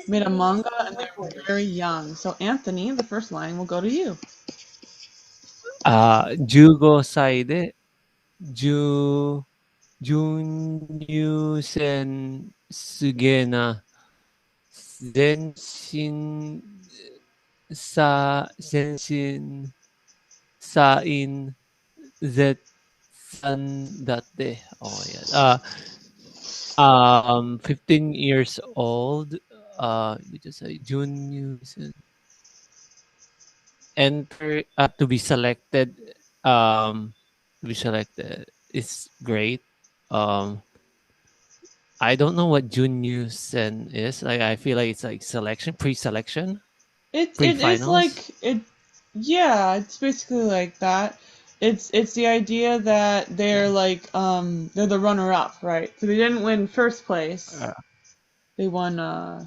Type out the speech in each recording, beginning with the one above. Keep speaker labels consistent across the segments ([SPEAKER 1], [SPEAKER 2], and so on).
[SPEAKER 1] made a manga and they were very young. So Anthony, the first line will go to you.
[SPEAKER 2] 15歳で、準入選すげな、全身全身サイン絶賛だって。Oh my god. 15 years old. We just say Jun enter to be selected. To be selected is great. I don't know what Jun Sen is. Like I feel like it's like selection, pre-selection,
[SPEAKER 1] It's
[SPEAKER 2] pre-finals.
[SPEAKER 1] like it. Yeah, it's basically like that. It's the idea that they're like they're the runner up, right? So they didn't win first place.
[SPEAKER 2] Uh,
[SPEAKER 1] They won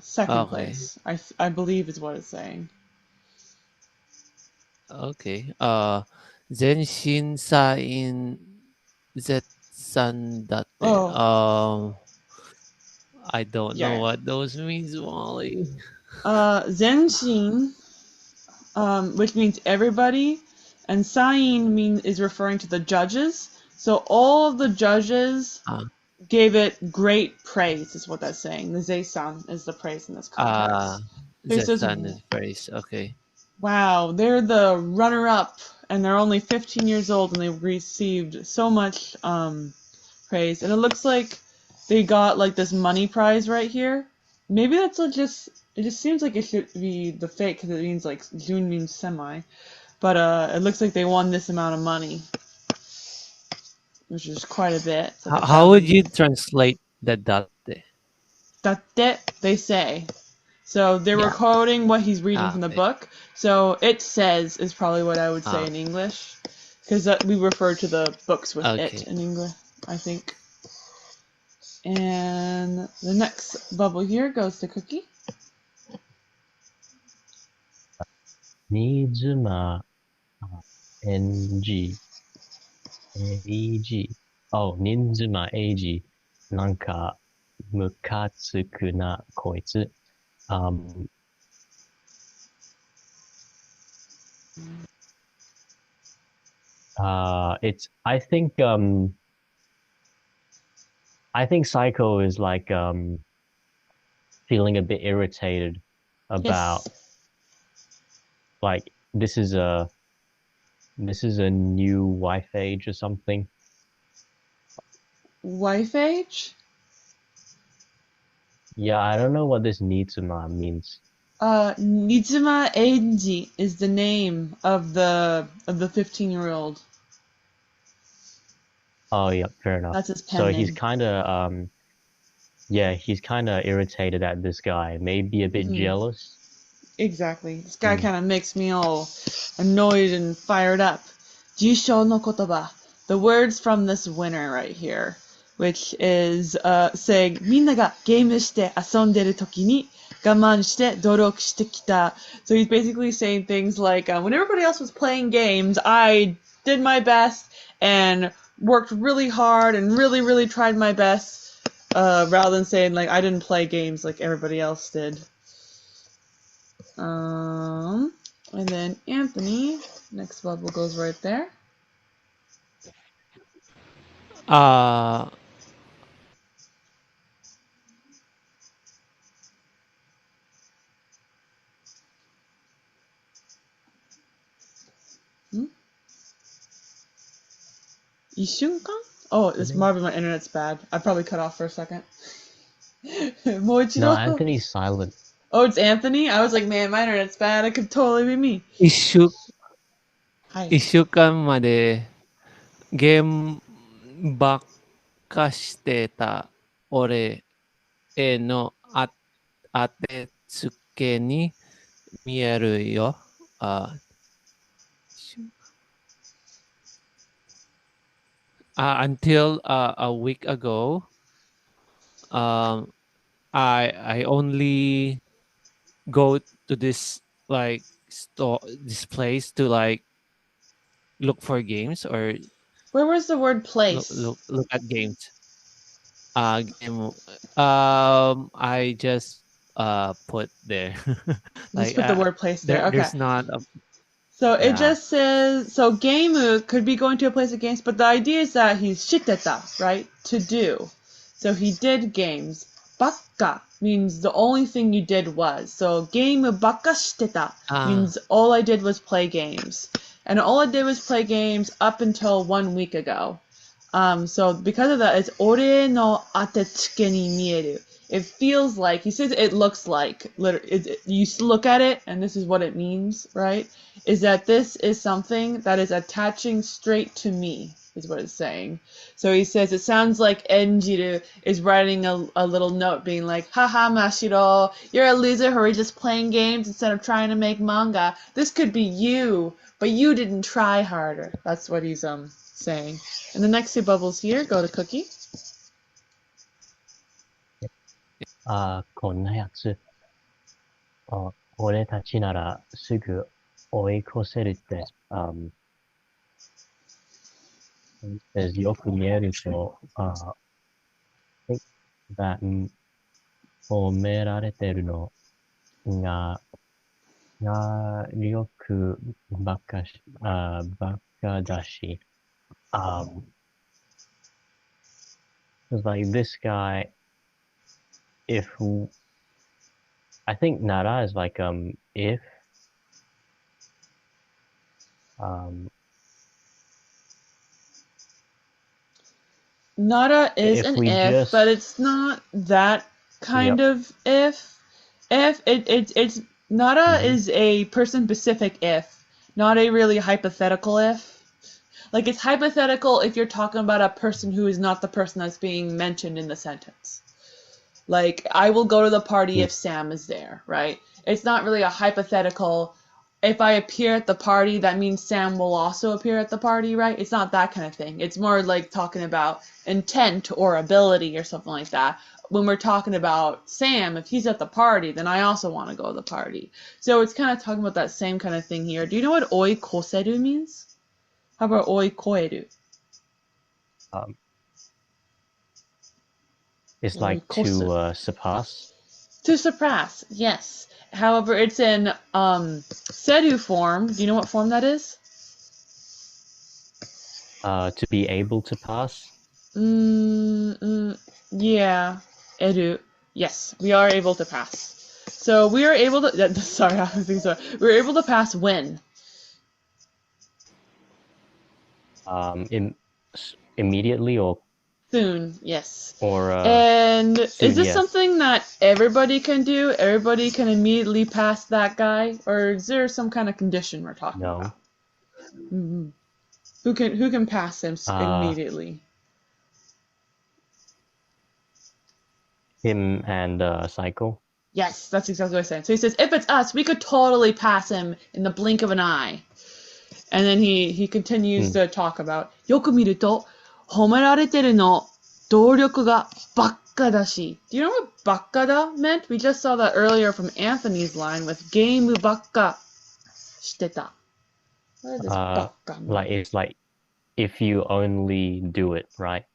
[SPEAKER 1] second
[SPEAKER 2] okay,
[SPEAKER 1] place. I believe is what it's saying.
[SPEAKER 2] okay. 全身サイン絶賛だって。
[SPEAKER 1] Oh,
[SPEAKER 2] I don't know
[SPEAKER 1] yeah.
[SPEAKER 2] what those means, Molly.
[SPEAKER 1] Zenshin, which means everybody, and Sain is referring to the judges. So all of the judges
[SPEAKER 2] Uh,
[SPEAKER 1] gave it great praise, is what that's saying. The Zeisan is the praise in this context. So he says,
[SPEAKER 2] Zetsan is phrase. Okay.
[SPEAKER 1] wow, they're the runner up, and they're only 15 years old, and they received so much praise. And it looks like they got like this money prize right here. Maybe that's like just, it just seems like it should be the fake because it means like June means semi. But it looks like they won this amount of money, which is quite a bit. It's like
[SPEAKER 2] How would
[SPEAKER 1] 1,000.
[SPEAKER 2] you translate the date?
[SPEAKER 1] Datte, they say. So they were
[SPEAKER 2] Yeah.
[SPEAKER 1] quoting what he's reading from the
[SPEAKER 2] Okay.
[SPEAKER 1] book. So it says is probably what I would say
[SPEAKER 2] Ah,
[SPEAKER 1] in English, because we refer to the books with it
[SPEAKER 2] okay.
[SPEAKER 1] in English, I think. And the next bubble here goes to Cookie.
[SPEAKER 3] 新妻 NG AG 新妻 AG なんかムカつくなこいつ it's I think Psycho is like feeling a bit irritated about
[SPEAKER 1] Yes.
[SPEAKER 3] like this is a new wife age or something.
[SPEAKER 1] Wife age?
[SPEAKER 3] Yeah, I don't know what this Nitsuma means.
[SPEAKER 1] Nizuma Enji is the name of the 15-year-old.
[SPEAKER 3] Oh yeah, fair enough.
[SPEAKER 1] That's his
[SPEAKER 3] So
[SPEAKER 1] pen
[SPEAKER 3] he's
[SPEAKER 1] name.
[SPEAKER 3] kind of yeah, he's kind of irritated at this guy, maybe a bit
[SPEAKER 1] Hmm.
[SPEAKER 3] jealous.
[SPEAKER 1] Exactly. This guy kind of makes me all annoyed and fired up. Jisho no kotoba. The words from this winner right here, which is saying, みんながゲームして遊んでる時に我慢して努力してきた. So he's basically saying things like, when everybody else was playing games, I did my best and worked really hard and really, really tried my best, rather than saying, like, I didn't play games like everybody else did. And then Anthony, next bubble goes right there.
[SPEAKER 2] Uh,
[SPEAKER 1] Ishunkan? Oh, it's Marvin, my internet's bad. I probably cut off for a second. Moichiro?
[SPEAKER 3] No, Anthony's silent.
[SPEAKER 1] Oh, it's Anthony? I was like, man, my internet's bad. It could totally be me. はい。
[SPEAKER 2] 一週間までゲームばっかしてた俺への当てつけに見えるよ。Until a week ago, I only go to this like store, this place to like look for games or
[SPEAKER 1] Where was the word place?
[SPEAKER 2] look at games. game. I just put there.
[SPEAKER 1] Just put the word place there. Okay.
[SPEAKER 2] There's not a
[SPEAKER 1] So it
[SPEAKER 2] yeah.
[SPEAKER 1] just says, so game could be going to a place of games, but the idea is that he's shiteta, right? To do. So he did games. Bakka means the only thing you did was. So game bakka shiteta means all I did was play games. And all I did was play games up until 1 week ago. So because of that, it's ore no atetsuke ni mieru. It feels like, he says it looks like, you look at it, and this is what it means, right? Is that this is something that is attaching straight to me, is what it's saying. So he says, it sounds like Enjiru is writing a little note being like, haha, Mashiro, you're a loser who are just playing games instead of trying to make manga. This could be you, but you didn't try harder. That's what he's saying. And the next two bubbles here go to Cookie.
[SPEAKER 3] こんなやつ、俺たちならすぐ追い越せるって、よく見えると、褒められてるのが、力ばっかだし、it's like this guy, I think nara is like, if,
[SPEAKER 1] Nara is an if, but it's not that kind of if. It's Nara is a person-specific if, not a really hypothetical if. Like, it's hypothetical if you're talking about a person who is not the person that's being mentioned in the sentence. Like, I will go to the party if Sam is there, right? It's not really a hypothetical, if I appear at the party, that means Sam will also appear at the party, right? It's not that kind of thing. It's more like talking about intent or ability or something like that. When we're talking about Sam, if he's at the party, then I also want to go to the party. So it's kind of talking about that same kind of thing here. Do you know what oi koseru means? How about oi koeru?
[SPEAKER 3] It's like to surpass.
[SPEAKER 1] To surpass, yes. However, it's in seru form. Do you know what form that is?
[SPEAKER 3] To be able to pass.
[SPEAKER 1] Yeah, eru. Yes, we are able to pass. So we are able to. Sorry, I think so. We're able to pass when.
[SPEAKER 3] Immediately or
[SPEAKER 1] soon, yes.
[SPEAKER 3] Or
[SPEAKER 1] and
[SPEAKER 3] soon,
[SPEAKER 1] is this something that everybody can do? Everybody can immediately pass that guy, or is there some kind of condition we're talking about? Mm-hmm. Who can pass him immediately?
[SPEAKER 3] Him and Cycle.
[SPEAKER 1] Yes, that's exactly what I said. So he says, if it's us, we could totally pass him in the blink of an eye. And then he continues to talk about, よく見ると褒められてるの努力がばっかだし. Do you know what ばっかだ meant? We just saw that earlier from Anthony's line with ゲームばっかしてた. What does ばっか mean?
[SPEAKER 3] Like, it's like if you only do it, right?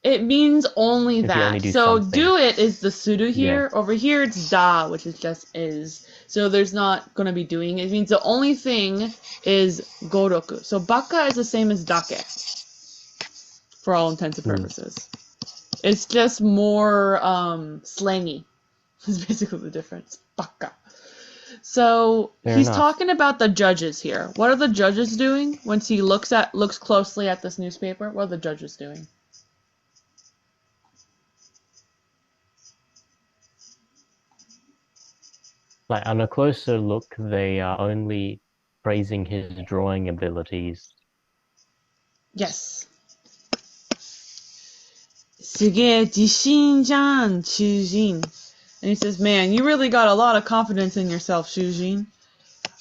[SPEAKER 1] It means only
[SPEAKER 3] if
[SPEAKER 1] that.
[SPEAKER 3] Only do
[SPEAKER 1] so
[SPEAKER 3] something.
[SPEAKER 1] do it is the suru here. Yeah. Over here it's da, which is just is. So there's not going to be doing it. It means the only thing is goroku. So baka is the same as dake. For all intents and purposes. It's just more slangy. Is basically the difference. Baka. So he's talking about the judges here. What are the judges doing? Once he looks closely at this newspaper, what are the judges doing?
[SPEAKER 3] Like, on a closer look, they are only praising his drawing abilities.
[SPEAKER 1] Yes. すげえ自信じゃん, Shujin. And he says, man, you really got a lot of confidence in yourself, Shujin.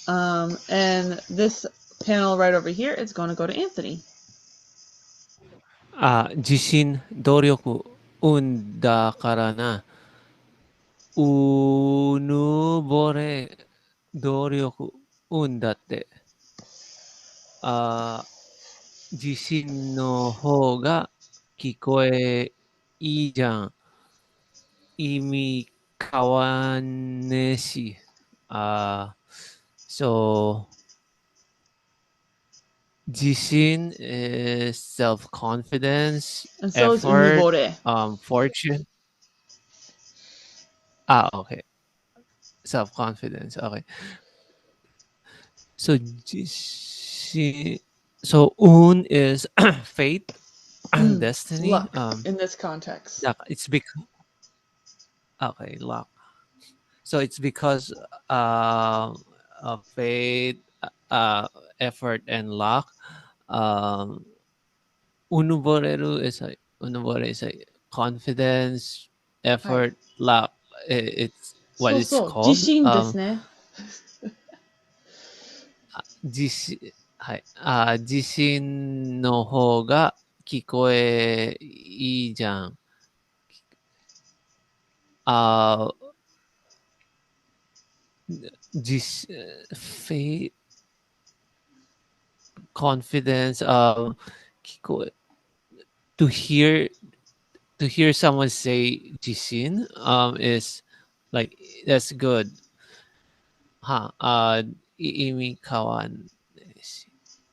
[SPEAKER 1] And this panel right over here is going to go to Anthony.
[SPEAKER 2] 自信、努力、運だからな。うぬぼれ、努力、運だって。自信の方が聞こえいいじゃん。意味変わんねえし。So, 自信 is self-confidence,
[SPEAKER 1] And so is
[SPEAKER 2] effort,
[SPEAKER 1] unubore.
[SPEAKER 2] fortune. Okay. Self-confidence. Okay. So, 自信. So, un is fate, destiny.
[SPEAKER 1] Luck in this context.
[SPEAKER 2] It's because okay, luck. So it's because of faith, effort, and luck. Um, unubore is a confidence,
[SPEAKER 1] Hi.
[SPEAKER 2] effort, luck. It's what it's
[SPEAKER 1] So,
[SPEAKER 2] called.
[SPEAKER 1] 自信ですね。
[SPEAKER 2] 自信の方が聞こえいいじゃん。あ自信、faith, confidence, 聞こえ to hear someone say "jisin" is like that's good. Iimi kawan.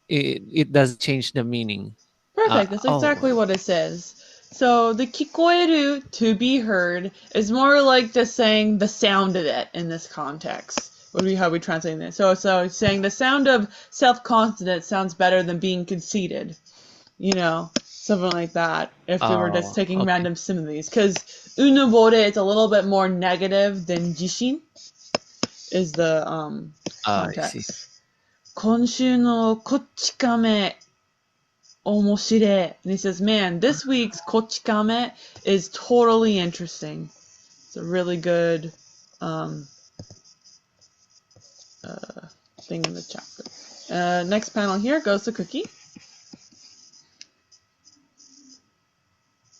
[SPEAKER 2] It doesn't change the meaning.
[SPEAKER 1] Perfect. That's exactly what it says. So the kikoeru, to be heard, is more like just saying the sound of it in this context. Would be how we translate this. So it's saying the sound of self-confidence sounds better than being conceited. You know, something like that. If we were just taking
[SPEAKER 2] Okay.
[SPEAKER 1] random similes, because unubore is a little bit more negative than jishin. Is the
[SPEAKER 2] I see.
[SPEAKER 1] context. 今週のこっち亀 omoshire. And he says, man, this week's kochikame is totally interesting. It's a really good thing in the chapter. Next panel here goes to Cookie.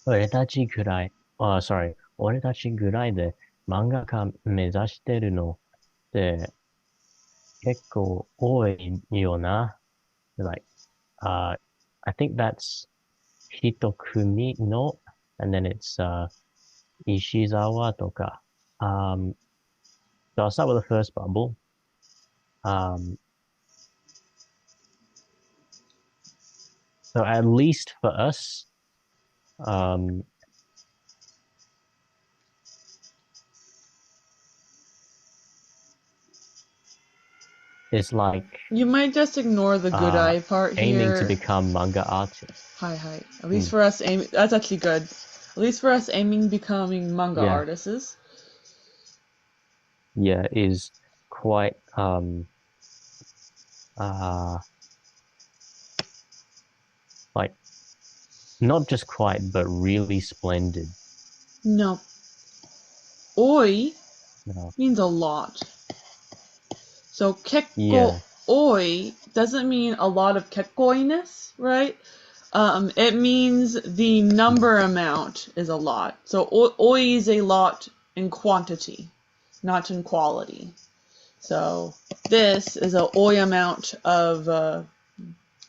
[SPEAKER 3] 俺たちぐらい、sorry. 俺たちぐらいで漫画家目指してるのって結構多いよな。Like, I think that's 一組の and then it's, 石沢とか. So I'll start with the first bubble. So at least for us, it's like
[SPEAKER 1] You might just ignore the good eye part
[SPEAKER 3] aiming
[SPEAKER 1] here.
[SPEAKER 3] to become manga artists.
[SPEAKER 1] Hi. At least for us, that's actually good. At least for us, aiming becoming manga
[SPEAKER 3] Yeah.
[SPEAKER 1] artists.
[SPEAKER 3] Yeah, is quite like not just quite but really splendid.
[SPEAKER 1] No. Oi
[SPEAKER 3] No.
[SPEAKER 1] means a lot. So kekko
[SPEAKER 3] Yeah.
[SPEAKER 1] oi doesn't mean a lot of kekkoiness, right? It means the number amount is a lot. So oi is a lot in quantity, not in quality. So this is a oi amount of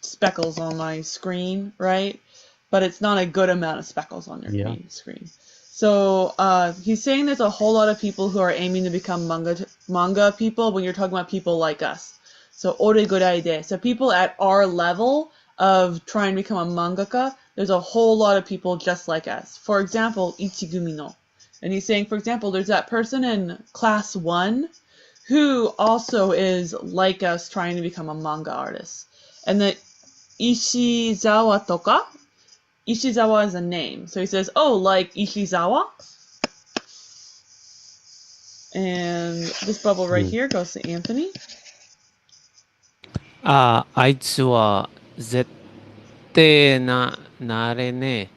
[SPEAKER 1] speckles on my screen, right? But it's not a good amount of speckles on your screen. So he's saying there's a whole lot of people who are aiming to become manga people when you're talking about people like us. So oregoraide. So people at our level of trying to become a mangaka, there's a whole lot of people just like us. For example, ichigumi no. And he's saying, for example, there's that person in class 1 who also is like us trying to become a manga artist. And the Ishizawa toka. Ishizawa is a name. So he says, oh, like Ishizawa? And this bubble right here goes to Anthony.
[SPEAKER 2] あいつは絶対なれねえ。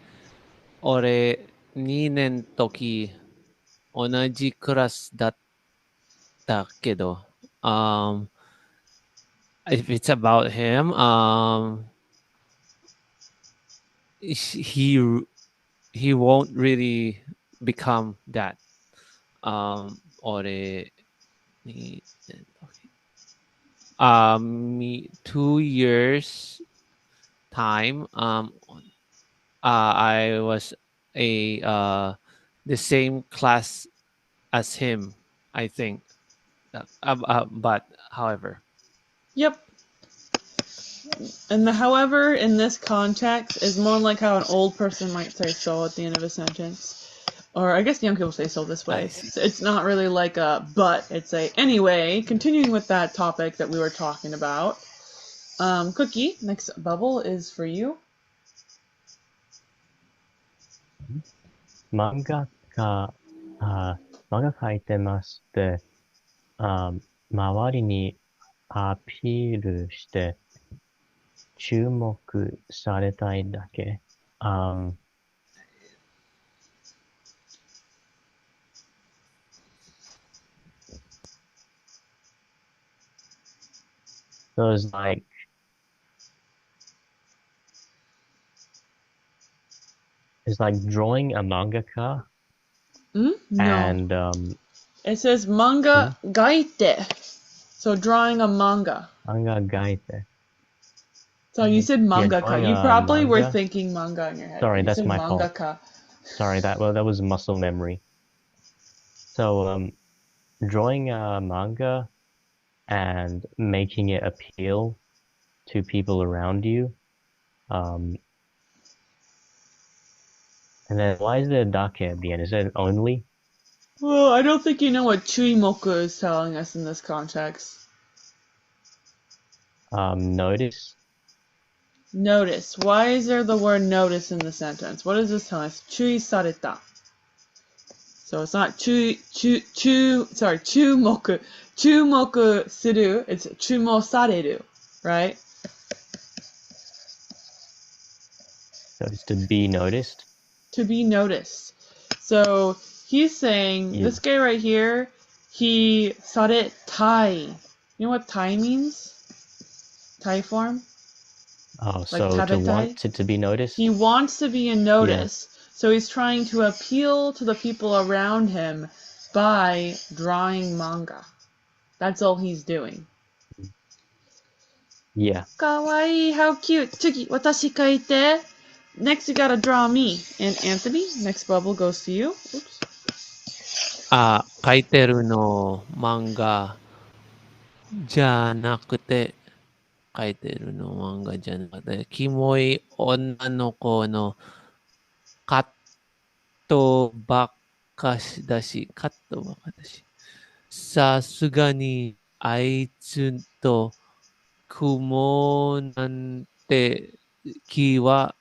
[SPEAKER 2] 俺、2年時、同じクラスだったけど、if it's about him, he won't really become that. 俺に 2 years time. I was the same class as him, I think. But however,
[SPEAKER 1] Yep. And the however in this context is more like how an old person might say so at the end of a sentence. Or I guess young people say so this way.
[SPEAKER 2] I see.
[SPEAKER 1] So it's not really like a but, it's a anyway, continuing with that topic that we were talking about. Cookie, next bubble is for you.
[SPEAKER 3] 漫画家、漫画描いてますって、周りにアピールして注目されたいだけ。So it's like drawing a mangaka
[SPEAKER 1] No.
[SPEAKER 3] and
[SPEAKER 1] It says manga gaite. So drawing a manga.
[SPEAKER 3] manga gaite.
[SPEAKER 1] So you said mangaka.
[SPEAKER 3] drawing
[SPEAKER 1] You
[SPEAKER 3] a
[SPEAKER 1] probably were
[SPEAKER 3] manga.
[SPEAKER 1] thinking manga in your head.
[SPEAKER 3] Sorry,
[SPEAKER 1] You
[SPEAKER 3] that's
[SPEAKER 1] said
[SPEAKER 3] my fault.
[SPEAKER 1] mangaka.
[SPEAKER 3] Sorry, that was muscle memory. So drawing a manga and making it appeal to people around you. And then why is there a dake at the end? Is it only?
[SPEAKER 1] Well, I don't think you know what chuimoku is telling us in this context.
[SPEAKER 3] Notice.
[SPEAKER 1] Notice. Why is there the word notice in the sentence? What is this telling us? Chui sareta. So it's not chumoku. Chumoku suru. It's chumosareru, right?
[SPEAKER 3] So it's to be noticed.
[SPEAKER 1] To be noticed. So he's saying, this guy right here, he sare tai. You know what tai means? Tai form?
[SPEAKER 3] Oh,
[SPEAKER 1] Like
[SPEAKER 3] so to
[SPEAKER 1] tabetai?
[SPEAKER 3] want to be noticed?
[SPEAKER 1] He wants to be in notice. So he's trying to appeal to the people around him by drawing manga. That's all he's doing.
[SPEAKER 3] Yeah.
[SPEAKER 1] Kawaii, how cute. Tsugi, watashi kaite. Next you gotta draw me. And Anthony, next bubble goes to you. Oops.
[SPEAKER 2] 書いてるの漫画じゃなくて、書いてるの漫画じゃなくて、キモい女の子のカットばっかしだし、カットばっかだし、さすがにあいつと雲なんて気は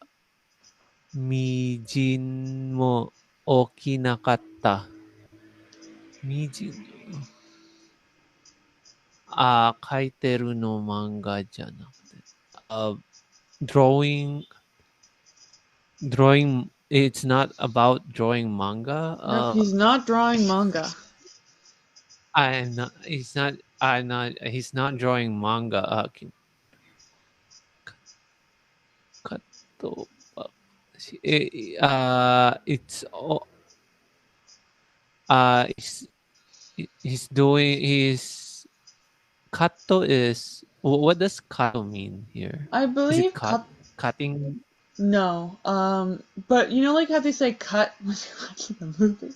[SPEAKER 2] みじんも起きなかった。みじん書いてるの漫画じゃなくて。drawing, it's not about drawing manga.
[SPEAKER 1] No, he's not drawing manga.
[SPEAKER 2] He's not drawing manga. He's doing his kato is what does kato mean here?
[SPEAKER 1] I believe
[SPEAKER 2] cutting.
[SPEAKER 1] No, but you know, like how they say cut when you're watching the movie.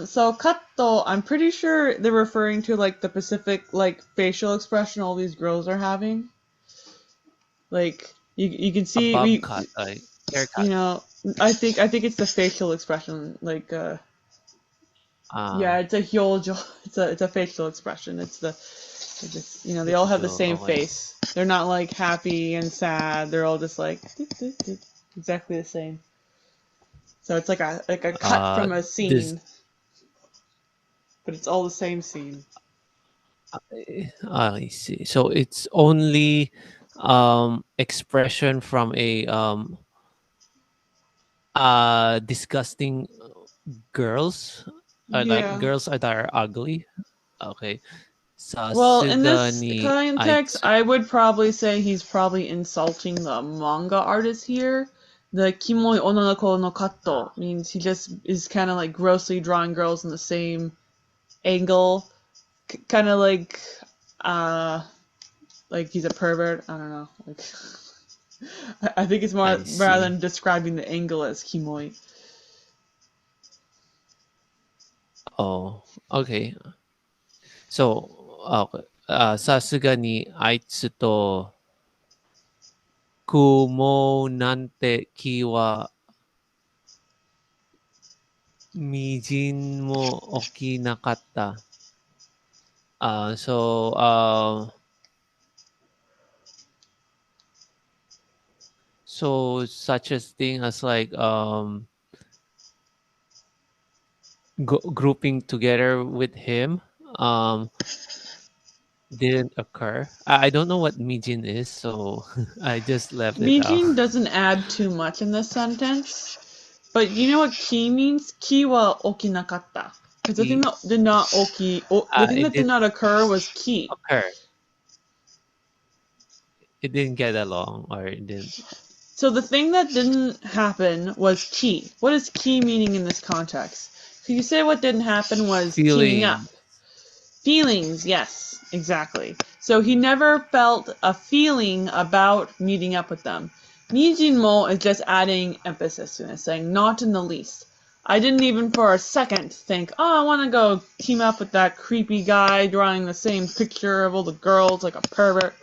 [SPEAKER 1] So katto, I'm pretty sure they're referring to like the specific like facial expression all these girls are having. Like you can see
[SPEAKER 2] cut, haircut.
[SPEAKER 1] You know, I think it's the facial expression. Like yeah, it's a hyojo. It's a facial expression. It's you know, they all have the same face. They're not like happy and sad. They're all just like exactly the same. So it's like a cut from a scene, but it's all the same scene.
[SPEAKER 2] I see. So it's only expression from a disgusting girls, like girls that are ugly. Okay.
[SPEAKER 1] Well, in this context, I would probably say he's probably insulting the manga artist here. The kimoi ononoko no katto means he just is kind of like grossly drawing girls in the same angle, kind of like he's a pervert. I don't know. Like I think it's more
[SPEAKER 2] I
[SPEAKER 1] rather
[SPEAKER 2] see.
[SPEAKER 1] than describing the angle as kimoi.
[SPEAKER 2] Oh, okay. So, さすがにあいつと雲なんて気はみじんも起きなかった。So such a thing as like grouping together with him um didn't occur. I don't know what mijin is, so I just left it out.
[SPEAKER 1] Mijin doesn't add too much in this sentence, but you know what ki means? Ki wa okinakatta. Because the thing that did not the thing
[SPEAKER 2] It
[SPEAKER 1] that did
[SPEAKER 2] didn't
[SPEAKER 1] not occur was ki.
[SPEAKER 2] occur. It didn't get along, or it didn't.
[SPEAKER 1] So the thing that didn't happen was ki. What is ki meaning in this context? So you say what didn't happen was teaming up.
[SPEAKER 2] Feeling.
[SPEAKER 1] Feelings, yes, exactly. So he never felt a feeling about meeting up with them. Nijinmo is just adding emphasis to it, saying not in the least. I didn't even for a second think, oh, I want to go team up with that creepy guy drawing the same picture of all the girls like a pervert.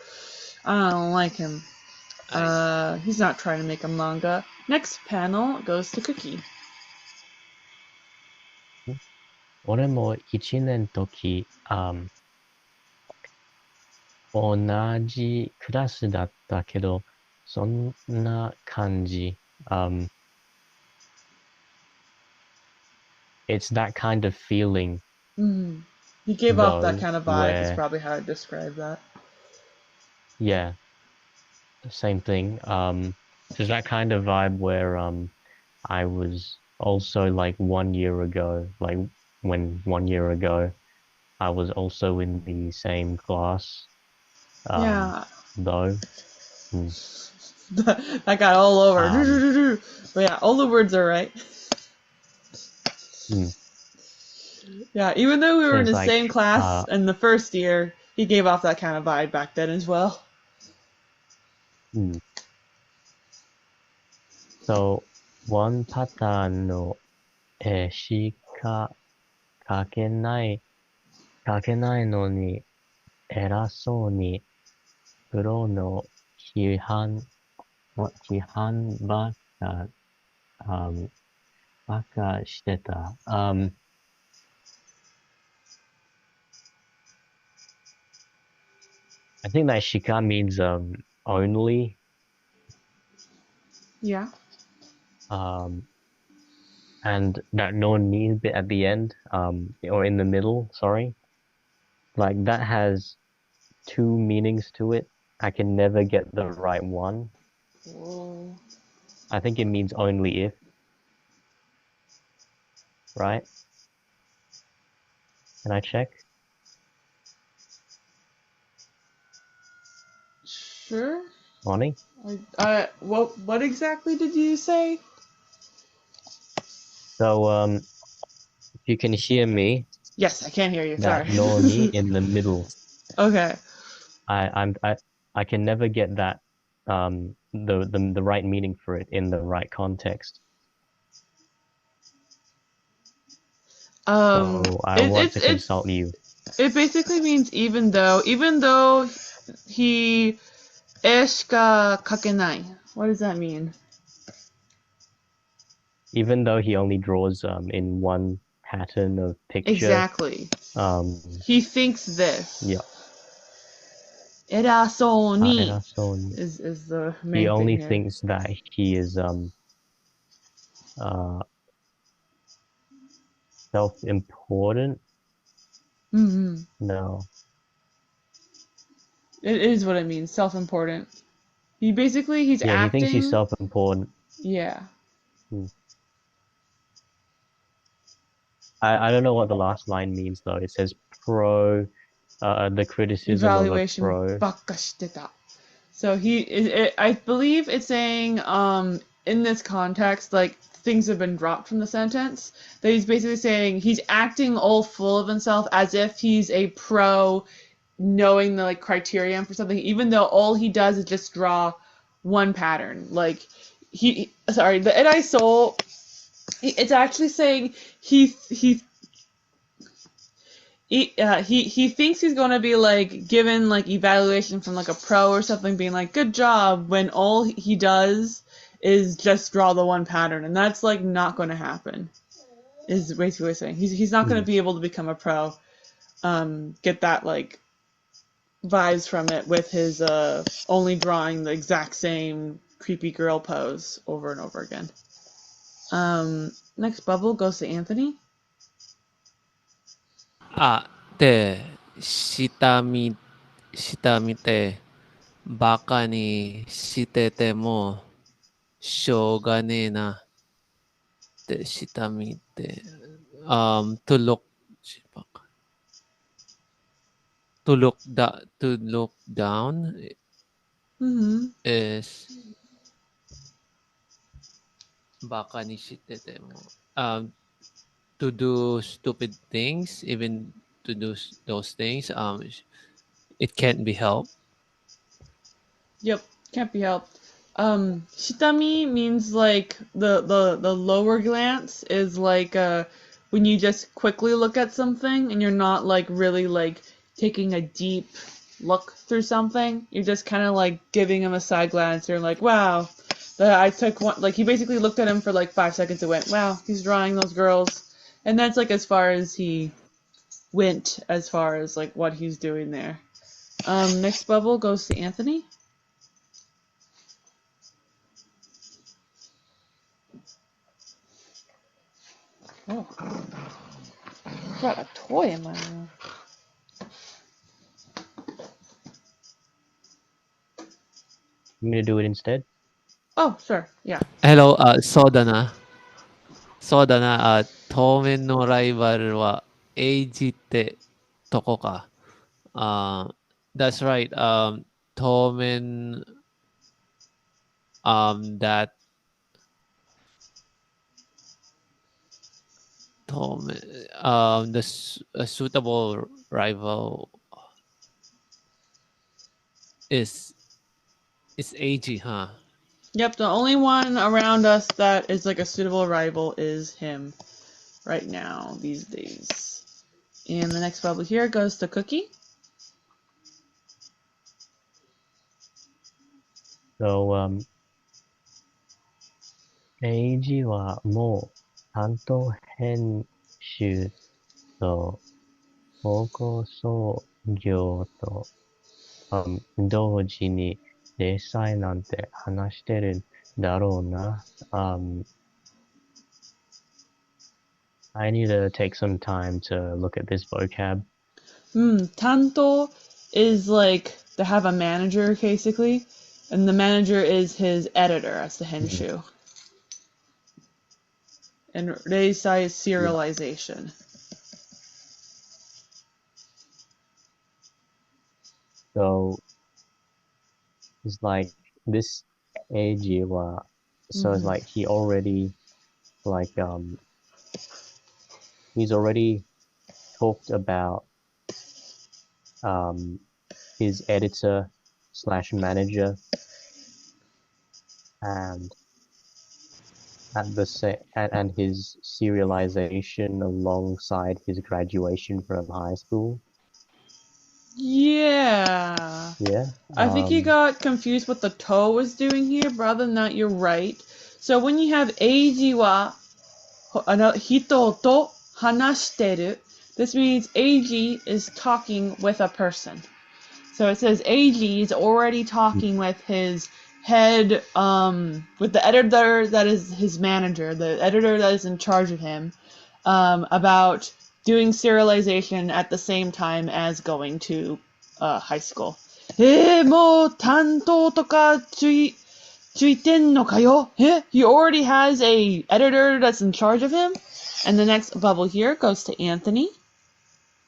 [SPEAKER 1] I don't like him. He's not trying to make a manga. Next panel goes to Cookie.
[SPEAKER 3] 俺も一年の時、同じクラスだったけど、そんな感じ。It's that kind of feeling.
[SPEAKER 1] Mm. He gave off that
[SPEAKER 3] Though,
[SPEAKER 1] kind of vibe, is
[SPEAKER 3] where-
[SPEAKER 1] probably how I'd describe that.
[SPEAKER 3] Yeah, same thing. There's that kind of vibe where I was also like 1 year ago, like when 1 year ago, I was also in the same class.
[SPEAKER 1] Yeah.
[SPEAKER 3] Though.
[SPEAKER 1] That got all over. But yeah, all the words are right. Yeah, even though we were in
[SPEAKER 3] Seems
[SPEAKER 1] the
[SPEAKER 3] like,
[SPEAKER 1] same class in the first year, he gave off that kind of vibe back then as well.
[SPEAKER 3] So, one pattern の絵しか描けないのに偉そうにプロの批判ばっかしてた。I think that shika means only.
[SPEAKER 1] Yeah.
[SPEAKER 3] And that no need bit at the end, or in the middle, sorry. Like that has two meanings to it. I can never get the right one.
[SPEAKER 1] Whoa.
[SPEAKER 3] I think it means only if. Right? Can I check?
[SPEAKER 1] Sure.
[SPEAKER 3] Bonnie?
[SPEAKER 1] What exactly did you say?
[SPEAKER 3] So, if you can hear me,
[SPEAKER 1] Yes, I can't hear you.
[SPEAKER 3] that
[SPEAKER 1] Sorry.
[SPEAKER 3] noni in the middle.
[SPEAKER 1] Okay.
[SPEAKER 3] I can never get that the right meaning for it in the right context. So I want to consult you.
[SPEAKER 1] It basically means even though he eshika kakenai. What does that mean?
[SPEAKER 3] Even though he only draws in one pattern of picture.
[SPEAKER 1] Exactly. He thinks this.
[SPEAKER 3] Yeah.
[SPEAKER 1] Erasoni
[SPEAKER 3] Erasoni.
[SPEAKER 1] is the main
[SPEAKER 3] He only
[SPEAKER 1] thing here.
[SPEAKER 3] thinks that he is self-important.
[SPEAKER 1] Mm-hmm.
[SPEAKER 3] No.
[SPEAKER 1] It is what it means, self-important. He's
[SPEAKER 3] Yeah,
[SPEAKER 1] acting.
[SPEAKER 3] he thinks he's self-important.
[SPEAKER 1] Yeah.
[SPEAKER 3] I don't know what the last line means though. It says the criticism
[SPEAKER 1] Evaluation
[SPEAKER 3] of a pro.
[SPEAKER 1] bakashiteta. So I believe it's saying in this context, like things have been dropped from the sentence, that he's basically saying he's acting all full of himself as if he's a pro, knowing the like criterion for something, even though all he does is just draw one pattern. Like the Edai Soul, it's actually saying he thinks he's going to be like given like evaluation from like a pro or something, being like good job, when all he does is just draw the one pattern, and that's like not going to happen. Is basically what he's saying. He's not going to be able to become a pro. Get that like vibes from it with his only drawing the exact same creepy girl pose over and over again. Next bubble goes to Anthony.
[SPEAKER 2] で、下見て、バカにしてても、しょうがねえな。で、下見て、to look down is バカにしてても、to do stupid things, even to do those things, it can't be helped.
[SPEAKER 1] Yep, can't be helped. Shitami means like the lower glance is like when you just quickly look at something and you're not like really like taking a deep look through something. You're just kind of like giving him a side glance. You're like, wow. I took one, like he basically looked at him for like 5 seconds and went, wow, he's drawing those girls. And that's like as far as he went as far as like what he's doing there. Next bubble goes to Anthony. Oh, I got a toy in my room.
[SPEAKER 3] You me to do it instead?
[SPEAKER 1] Oh, sure, yeah.
[SPEAKER 2] Hello, そうだな。当面のライバルはエイジってとこか。That's right. 当面、that 当面、the suitable rival is AG, huh?
[SPEAKER 1] Yep, the only one around us that is like a suitable rival is him right now, these days. And the next bubble here goes to Cookie.
[SPEAKER 3] So, AG はもう担当編集と放送業と、同時に連載なんて話してるんだろうな。I need to take some time to look at this vocab.
[SPEAKER 1] Tanto is like to have a manager, basically. And the manager is his editor, that's the henshu. And reisai is serialization.
[SPEAKER 3] So, it's like this AG は、so it's like he already, like, he's already talked about his editor slash manager and and his serialization alongside his graduation from high school.
[SPEAKER 1] Yeah.
[SPEAKER 3] Yeah.
[SPEAKER 1] I think you got confused what the toe was doing here, but other than that, you're right. So when you have eiji wa hito to hanashiteru, this means eiji is talking with a person. So it says eiji is already talking with his head, with the editor that is his manager, the editor that is in charge of him, about doing serialization at the same time as going to high school. もう担当とかついてんのかよ? He already has a editor that's in charge of him? And the next bubble here goes to Anthony.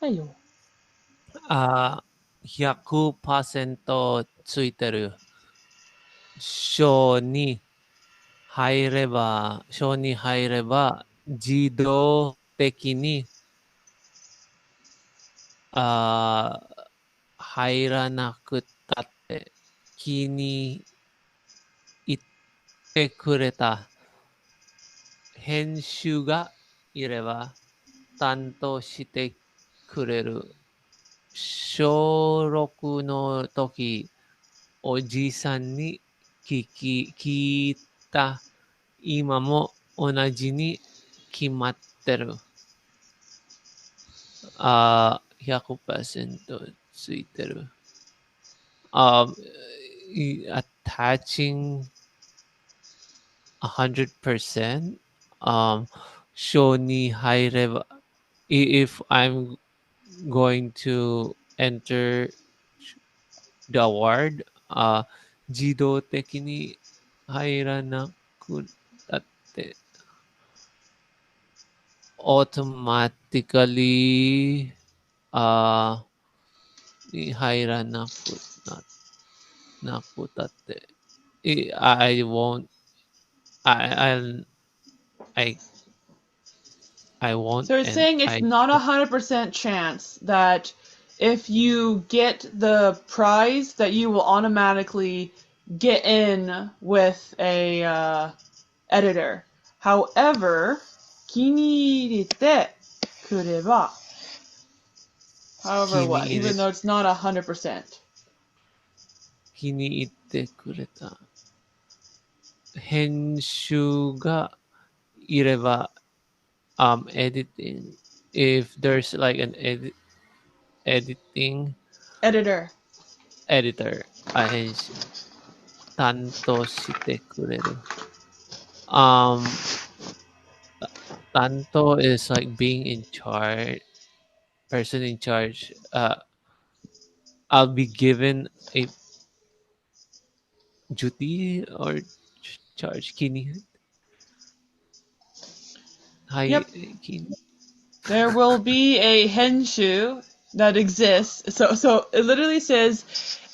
[SPEAKER 1] Ayo.
[SPEAKER 2] 100% ついてる。章に入れば自動的に入らなくたって気にてくれた編集がいれば担当してくれる。小6の時、おじいさんに聞いた。今も同じに決まってる。100% ついてる。Attaching 100%. 章に入れば、if I'm going to enter the word, 自動的に入らなくなって、automatically に入らなくなくなって、I won't, I, I, I won't,
[SPEAKER 1] So it's
[SPEAKER 2] and
[SPEAKER 1] saying it's
[SPEAKER 2] I
[SPEAKER 1] not 100% chance that if you get the prize that you will automatically get in with a editor. However, 気に入れてくれば However
[SPEAKER 2] 気に
[SPEAKER 1] what?
[SPEAKER 2] 入れ
[SPEAKER 1] Even though it's not 100%.
[SPEAKER 2] 気に入ってくれた。編集がいれば、editing. If there's like an editing
[SPEAKER 1] Editor.
[SPEAKER 2] editor, 編集担当してくれる。担当 is like being in charge, person in charge. I'll be given a duty or charge.
[SPEAKER 1] Yep.
[SPEAKER 2] Kini.
[SPEAKER 1] There will be a henshu that exists. So it literally says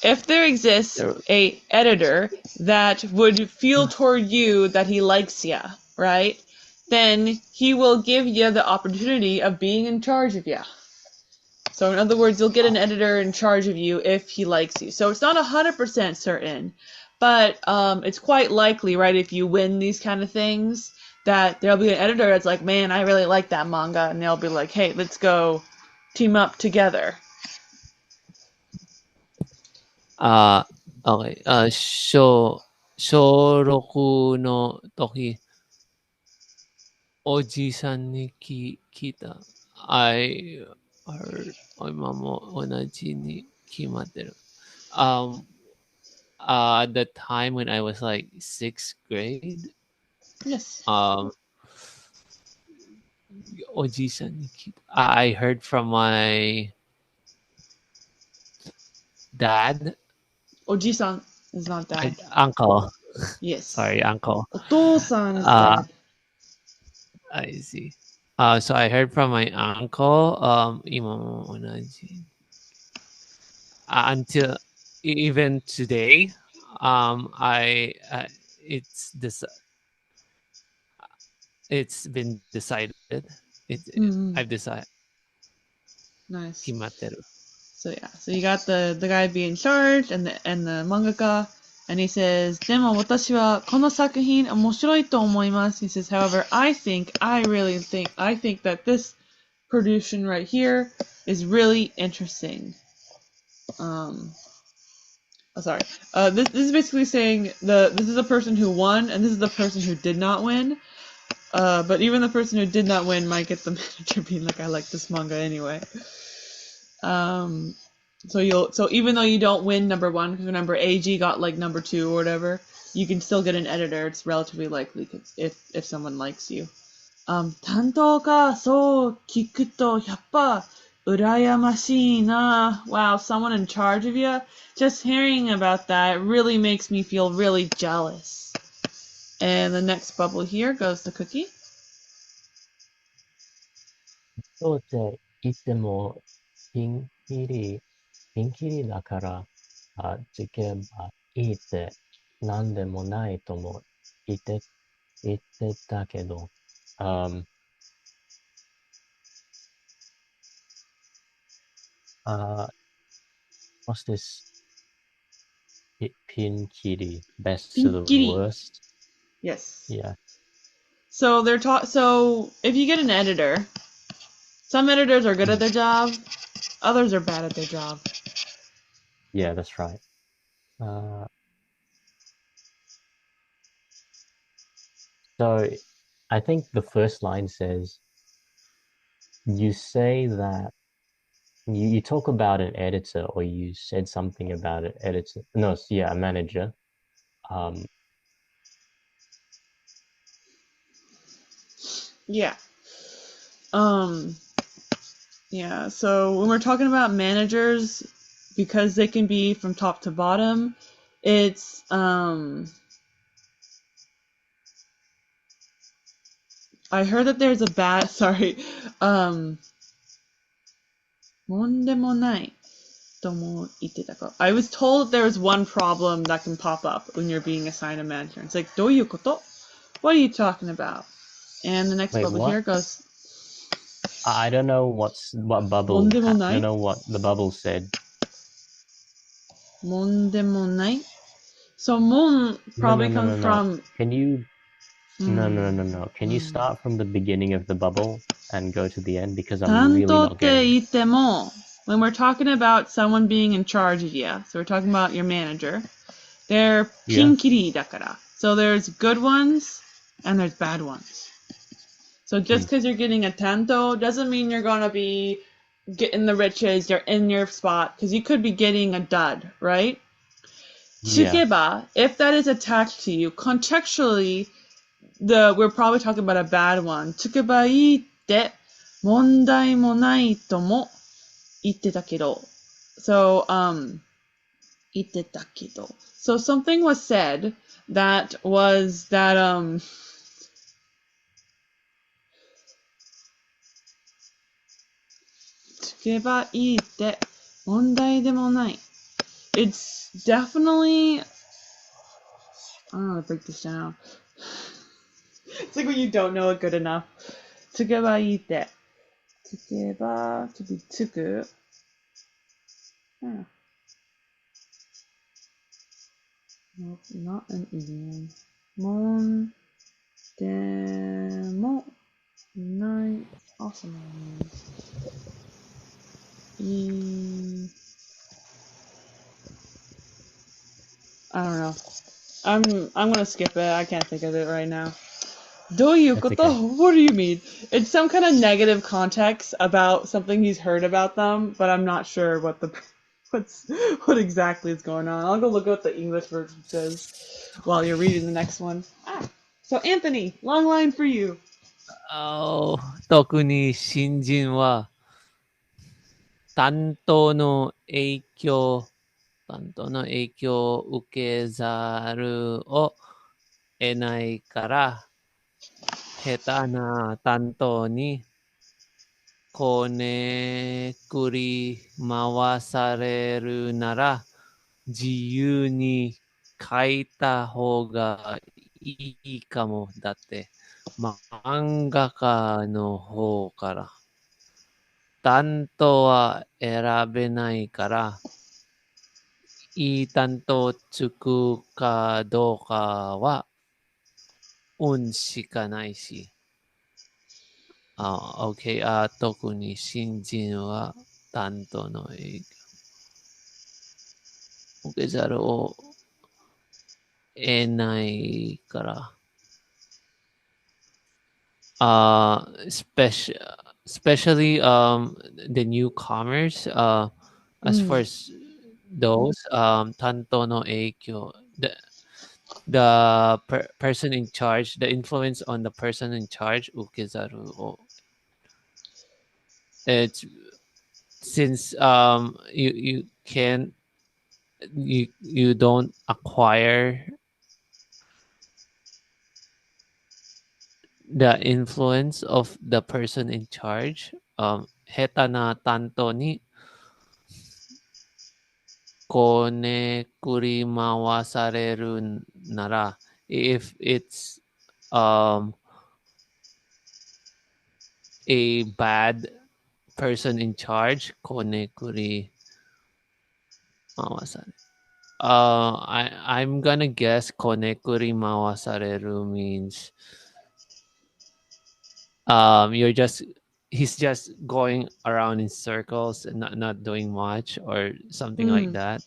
[SPEAKER 1] if there exists a editor that would feel toward you that he likes ya, right? Then he will give you the opportunity of being in charge of ya. So in other words, you'll get an editor in charge of you if he likes you. So it's not 100% certain, but it's quite likely, right, if you win these kind of things, that there'll be an editor that's like, man, I really like that manga, and they'll be like, hey, let's go team up together.
[SPEAKER 2] Okay. 小6の時、おじさんに聞いた。I heard 今も同じに決まってる。At the time when I was like 6th grade,
[SPEAKER 1] Yes.
[SPEAKER 2] おじさんに聞いた。I heard from my dad.
[SPEAKER 1] Oji-san is not dad.
[SPEAKER 2] Uncle.
[SPEAKER 1] Yes.
[SPEAKER 2] Sorry, uncle.
[SPEAKER 1] お父さん is
[SPEAKER 2] Uh,
[SPEAKER 1] dad.
[SPEAKER 2] I see. So I heard from my uncle, 今も同じ. Until even today, it's this, it's been decided. I've decided.
[SPEAKER 1] Nice.
[SPEAKER 2] 決まってる.
[SPEAKER 1] So yeah, so you got the guy being in charge and the mangaka, and he says, でも私はこの作品面白いと思います. He says, however, I think that this production right here is really interesting. Sorry. This is basically saying this is a person who won and this is the person who did not win. But even the person who did not win might get the manager being like, I like this manga anyway. So even though you don't win number one, because remember AG got like number 2 or whatever, you can still get an editor. It's relatively likely if someone likes you. 担当か、そう聞くとやっぱ羨ましいな. Wow, someone in charge of you. Just hearing about that really makes me feel really jealous. And the next bubble here goes to Cookie.
[SPEAKER 3] そうって言っても、ピンキリだから、つけばいいって何でもないとも言ってたけど、what's this pinkiri? Best to the
[SPEAKER 1] Pinkiri.
[SPEAKER 3] worst?
[SPEAKER 1] Yes.
[SPEAKER 3] Yeah.
[SPEAKER 1] So so if you get an editor, some editors are good at their job, others are bad at their job.
[SPEAKER 3] Yeah, that's right. So I think the first line says, you say that you talk about an editor, or you said something about an editor. No, yeah, a manager.
[SPEAKER 1] Yeah. Yeah, so when we're talking about managers, because they can be from top to bottom, it's I heard that there's a bad sorry, もんでもないとも言ってたか. I was told there was one problem that can pop up when you're being assigned a manager. It's like, どういうこと? What are you talking about? And the next
[SPEAKER 3] Wait,
[SPEAKER 1] bubble
[SPEAKER 3] what?
[SPEAKER 1] here goes,
[SPEAKER 3] I don't know what bubble.
[SPEAKER 1] もんでも
[SPEAKER 3] I
[SPEAKER 1] ない?
[SPEAKER 3] don't know what the bubble said.
[SPEAKER 1] もんでもない? So mon probably comes
[SPEAKER 3] No.
[SPEAKER 1] from
[SPEAKER 3] Can you? No. Can you start from the beginning of the bubble and go to the end, because I'm really not getting it.
[SPEAKER 1] 担当って言っても when we're talking about someone being in charge of you, so we're talking about your manager, they're
[SPEAKER 3] Yeah.
[SPEAKER 1] ピンキリだから. So there's good ones and there's bad ones. So just because you're getting a tanto doesn't mean you're going to be getting the riches, you're in your spot, because you could be getting a dud, right?
[SPEAKER 3] Yeah.
[SPEAKER 1] Tsukeba, if that is attached to you, contextually, we're probably talking about a bad one. Tsukeba iite, mondai mo nai to mo itteta kedo. So, itteta kedo. So something was said that was that, tsukeba iite, mondai de mo nai. It's definitely, I don't know how to break this down. It's like when you don't know it good enough. Tsukeba iite. Tsukeba, to be tsuku. Nope, not an idiom. Mon, demo, nine, also not an idiom. I don't know. I'm gonna skip it. I can't think of it right now. Doyukoto?
[SPEAKER 3] Okay.
[SPEAKER 1] What do you mean? It's some kind of negative context about something he's heard about them, but I'm not sure what what exactly is going on. I'll go look at what the English version says while you're reading the next one. So Anthony, long line for you.
[SPEAKER 2] 特に新人は担当の影響を受けざるを得ないから、下手な担当にこねくり回されるなら、自由に書いた方がいいかも。だって、漫画家の方から担当は選べないから、いい担当つくかどうかは運しかないし。OK。特に新人は担当の影響を受けざるを得ないから。Especially the newcomers, as far as those, 担当の影響 the person in charge, the influence on the person in charge 受けざるを it's since you can't you don't acquire the influence of the person in charge, 下手な担当にこねくり回されるなら if it's a bad person in charge, こねくり回される I'm gonna guess konekuri mawasareru means you're just he's just going around in circles and not doing much or something like
[SPEAKER 1] Hmm.
[SPEAKER 2] that.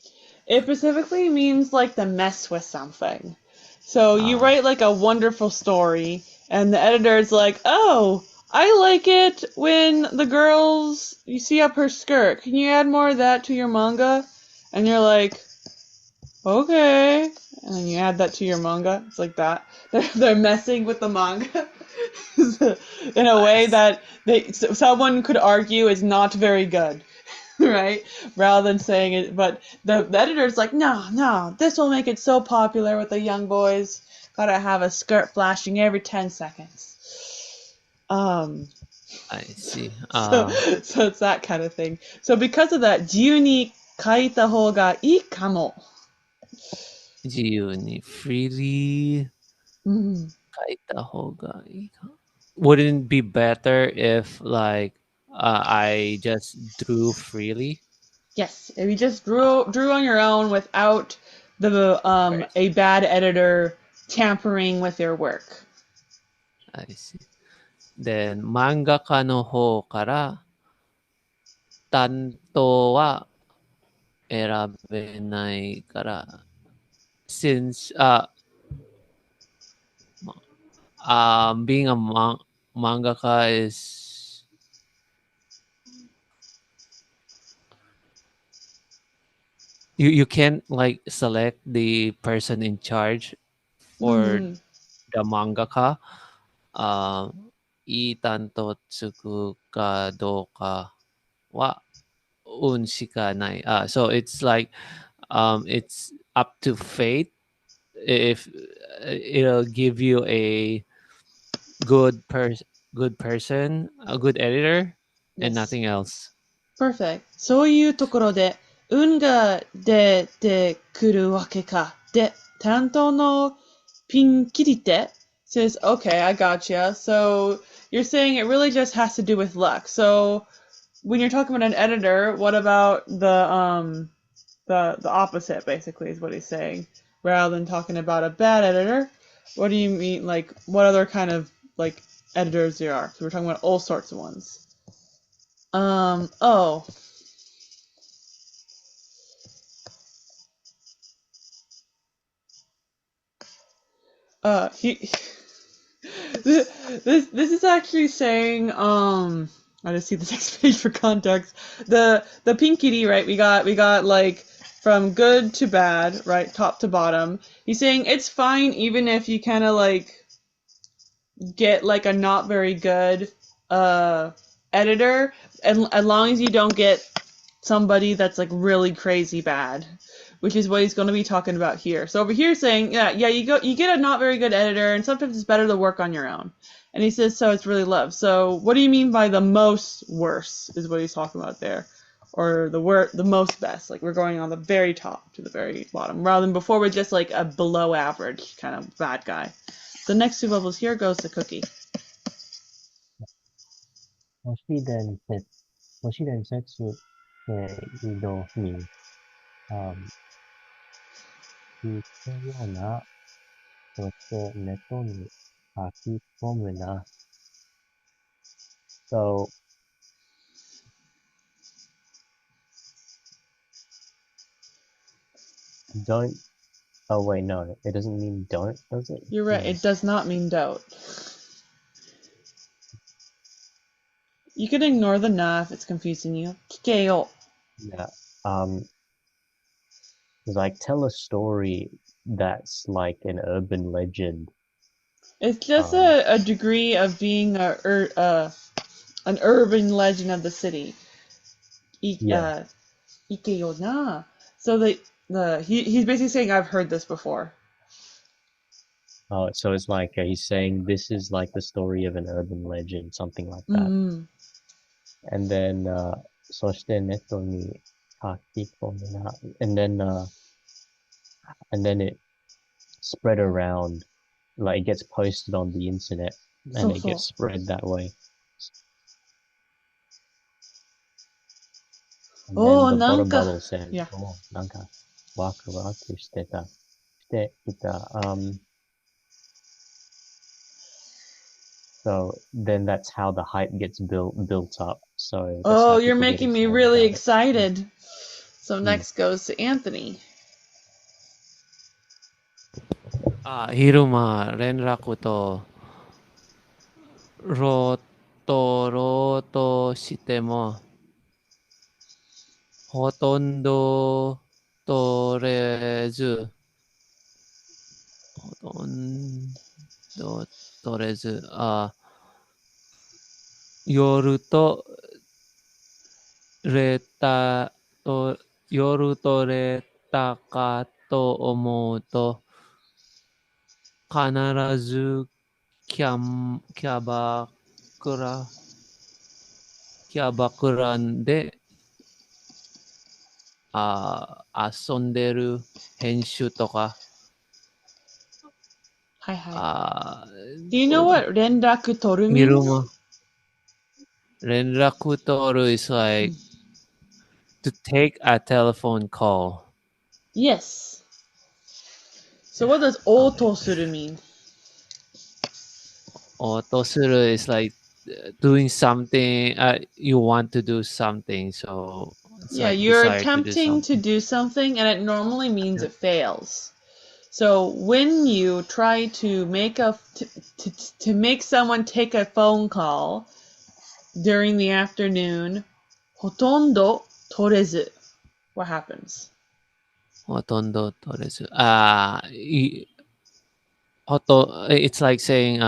[SPEAKER 1] It specifically means like to mess with something. So you
[SPEAKER 2] Ah,
[SPEAKER 1] write like a wonderful story, and the editor's like, "Oh, I like it when the girls you see up her skirt. Can you add more of that to your manga?" And you're like, "Okay." And then you add that to your manga. It's like that. They're messing with the manga in a
[SPEAKER 2] I
[SPEAKER 1] way
[SPEAKER 2] see.
[SPEAKER 1] that someone could argue is not very good. Right? Rather than saying it, but the editor's like, no, this will make it so popular with the young boys. Gotta have a skirt flashing every 10 seconds. Um,
[SPEAKER 2] I see.
[SPEAKER 1] so it's that kind of thing. So because of that, 自由に書いた方がいいかも。
[SPEAKER 2] 自由に freely
[SPEAKER 1] Mm.
[SPEAKER 2] 書いた方がいいか. Wouldn't it be better if like I just drew freely?
[SPEAKER 1] Yes, if you just drew on your own without the
[SPEAKER 2] Very
[SPEAKER 1] a bad editor tampering with your work.
[SPEAKER 2] I see. Then 漫画家の方から担当は選べないから since being a mangaka is you can't like select the person in charge for
[SPEAKER 1] Mm-hmm.
[SPEAKER 2] the mangaka いい担当つくかどうかは運しかない。So it's like it's up to fate if it'll give you a good good person, a good editor, and
[SPEAKER 1] Yes.
[SPEAKER 2] nothing else.
[SPEAKER 1] Perfect. そういうところで、運が出てくるわけか。で、担当のピンキリ手 says, okay, I gotcha. So you're saying it really just has to do with luck. So when you're talking about an editor, what about the opposite basically is what he's saying. Rather than talking about a bad editor, what do you mean like what other kind of like editors there are? So we're talking about all sorts of ones. Oh, he this is actually saying I just see the next page for context. The Pinkity, right? We got like from good to bad, right? Top to bottom. He's saying it's fine even if you kind of like get like a not very good editor, and as long as you don't get somebody that's like really crazy bad, which is what he's going to be talking about here. So over here saying, yeah, you get a not very good editor, and sometimes it's better to work on your own. And he says, so it's really love. So what do you mean by the most worse is what he's talking about there, or the most best? Like we're going on the very top to the very bottom, rather than before we're just like a below average kind of bad guy. The next two levels here goes to Cookie.
[SPEAKER 3] 都市伝説、都市伝説井戸に、聞くような、そしてネットに書き込むな。So, don't, oh wait, no, it doesn't mean don't, does it?
[SPEAKER 1] You're right.
[SPEAKER 3] No.
[SPEAKER 1] It does not mean doubt. You can ignore the na if it's confusing you. Kikeo.
[SPEAKER 3] Yeah. It's like tell a story that's like an urban legend.
[SPEAKER 1] It's just
[SPEAKER 3] Um,
[SPEAKER 1] a degree of being an urban legend of the city.
[SPEAKER 3] yeah.
[SPEAKER 1] Ikeo na. So he's basically saying I've heard this before.
[SPEAKER 3] So it's like he's saying this is like the story of an urban legend, something like that.
[SPEAKER 1] Mm-hmm.
[SPEAKER 3] And then, そしてネットに書き込むな。And then it spread around, like it gets posted on the internet and it
[SPEAKER 1] So.
[SPEAKER 3] gets spread that way. And then
[SPEAKER 1] Oh,
[SPEAKER 3] the bottom
[SPEAKER 1] nanka.
[SPEAKER 3] bubble says,
[SPEAKER 1] Yeah.
[SPEAKER 3] oh, nanka. ワクワクしていた. So then that's how the hype gets built up. So that's
[SPEAKER 1] Oh,
[SPEAKER 3] how
[SPEAKER 1] you're
[SPEAKER 3] people get
[SPEAKER 1] making me
[SPEAKER 3] excited
[SPEAKER 1] really
[SPEAKER 3] about it.
[SPEAKER 1] excited. So next goes to Anthony.
[SPEAKER 2] 昼間連絡とろろとしてもほとんど取れず、ほとんど取れず、夜とれたと、夜取れたかと思うと、必ずキャバクラで遊んでる編集とか、
[SPEAKER 1] Hi, hi. Do you know what 連絡取る means?
[SPEAKER 2] 連絡取る is like to take a telephone call.
[SPEAKER 1] Yes. So what does 応答する mean?
[SPEAKER 2] 応答する is like doing something, you want to do something, so it's
[SPEAKER 1] Yeah,
[SPEAKER 2] like
[SPEAKER 1] you're
[SPEAKER 2] desire to do
[SPEAKER 1] attempting to
[SPEAKER 2] something.
[SPEAKER 1] do something and it normally means it fails. So when you try to make to make someone take a phone call during the afternoon, ほとんど取れず. What happens?
[SPEAKER 2] ほとんど取れず。it's like saying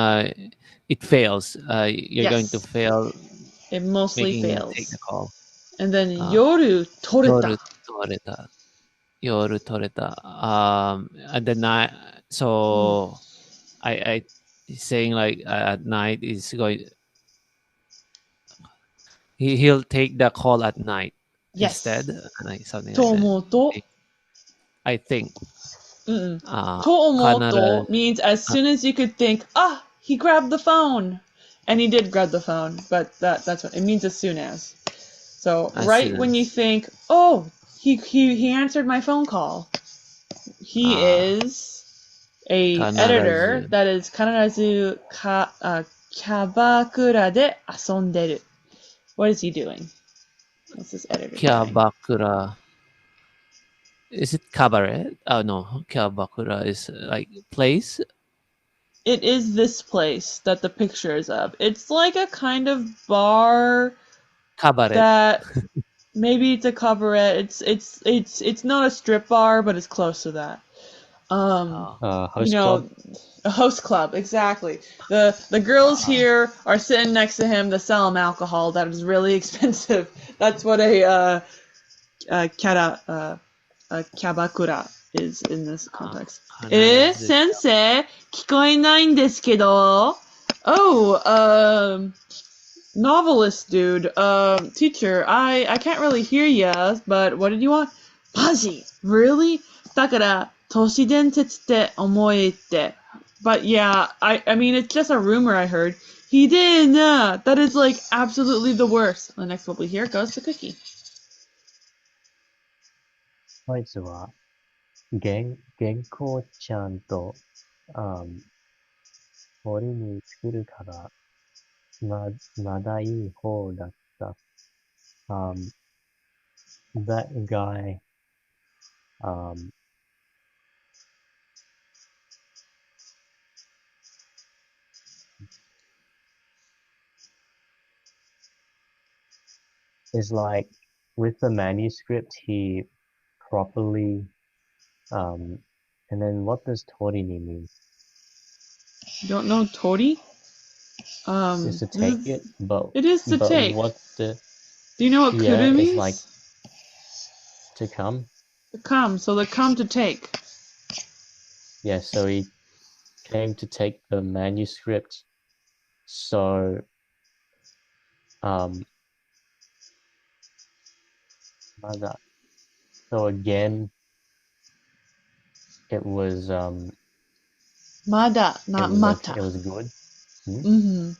[SPEAKER 2] it fails. You're going to
[SPEAKER 1] Yes.
[SPEAKER 2] fail
[SPEAKER 1] It mostly
[SPEAKER 2] making them take the
[SPEAKER 1] fails.
[SPEAKER 2] call.
[SPEAKER 1] And then 夜取れた.
[SPEAKER 2] 夜取れた. At the night, so I saying like at night is going. He'll take the call at night
[SPEAKER 1] Yes.
[SPEAKER 2] instead, like something
[SPEAKER 1] と
[SPEAKER 2] like
[SPEAKER 1] 思うと
[SPEAKER 2] that. I think.
[SPEAKER 1] と思うと
[SPEAKER 2] Canada.
[SPEAKER 1] means as soon as you could think, he grabbed the phone. And he did grab the phone, but that's what it means as soon as. So
[SPEAKER 2] As
[SPEAKER 1] right
[SPEAKER 2] soon
[SPEAKER 1] when you
[SPEAKER 2] as.
[SPEAKER 1] think, he answered my phone call. He is a editor
[SPEAKER 2] Canada.
[SPEAKER 1] that is 必ずキャバクラで遊んでる. What is he doing? What's this editor doing?
[SPEAKER 2] Kyabakura. Is it cabaret? Oh no, Kyabakura is like place.
[SPEAKER 1] It is this place that the picture is of. It's like a kind of bar
[SPEAKER 2] Cabaret.
[SPEAKER 1] that maybe it's a cabaret. It's not a strip bar, but it's close to that.
[SPEAKER 3] Host
[SPEAKER 1] You know,
[SPEAKER 3] club.
[SPEAKER 1] a host club, exactly. The girls here are sitting next to him to sell him alcohol that is really expensive. That's what a kyabakura is in this context. 先生、聞こえないんですけど. Oh, novelist dude, teacher, I can't really hear ya, but what did you want? マジ? Really? だから、都市伝説って思えて. But yeah, I mean, it's just a rumor I heard. He did not. That is like absolutely the worst. The next one we hear goes to Cookie.
[SPEAKER 3] こいつは、原稿ちゃんと、森に作るから、まだいい方だった. That guy, is like, with the manuscript, he properly, and then what does torini mean?
[SPEAKER 1] You don't know Tori?
[SPEAKER 3] Is to take it, but
[SPEAKER 1] it is to take.
[SPEAKER 3] What the?
[SPEAKER 1] Do you know what
[SPEAKER 3] Yeah,
[SPEAKER 1] kuru means?
[SPEAKER 3] it's like to come.
[SPEAKER 1] To come. So the come to take.
[SPEAKER 3] Yeah, so he came to take the manuscript. So, so again, it was
[SPEAKER 1] Mada, not
[SPEAKER 3] it was
[SPEAKER 1] mata.
[SPEAKER 3] Okay, it was good.
[SPEAKER 1] Mm-hmm.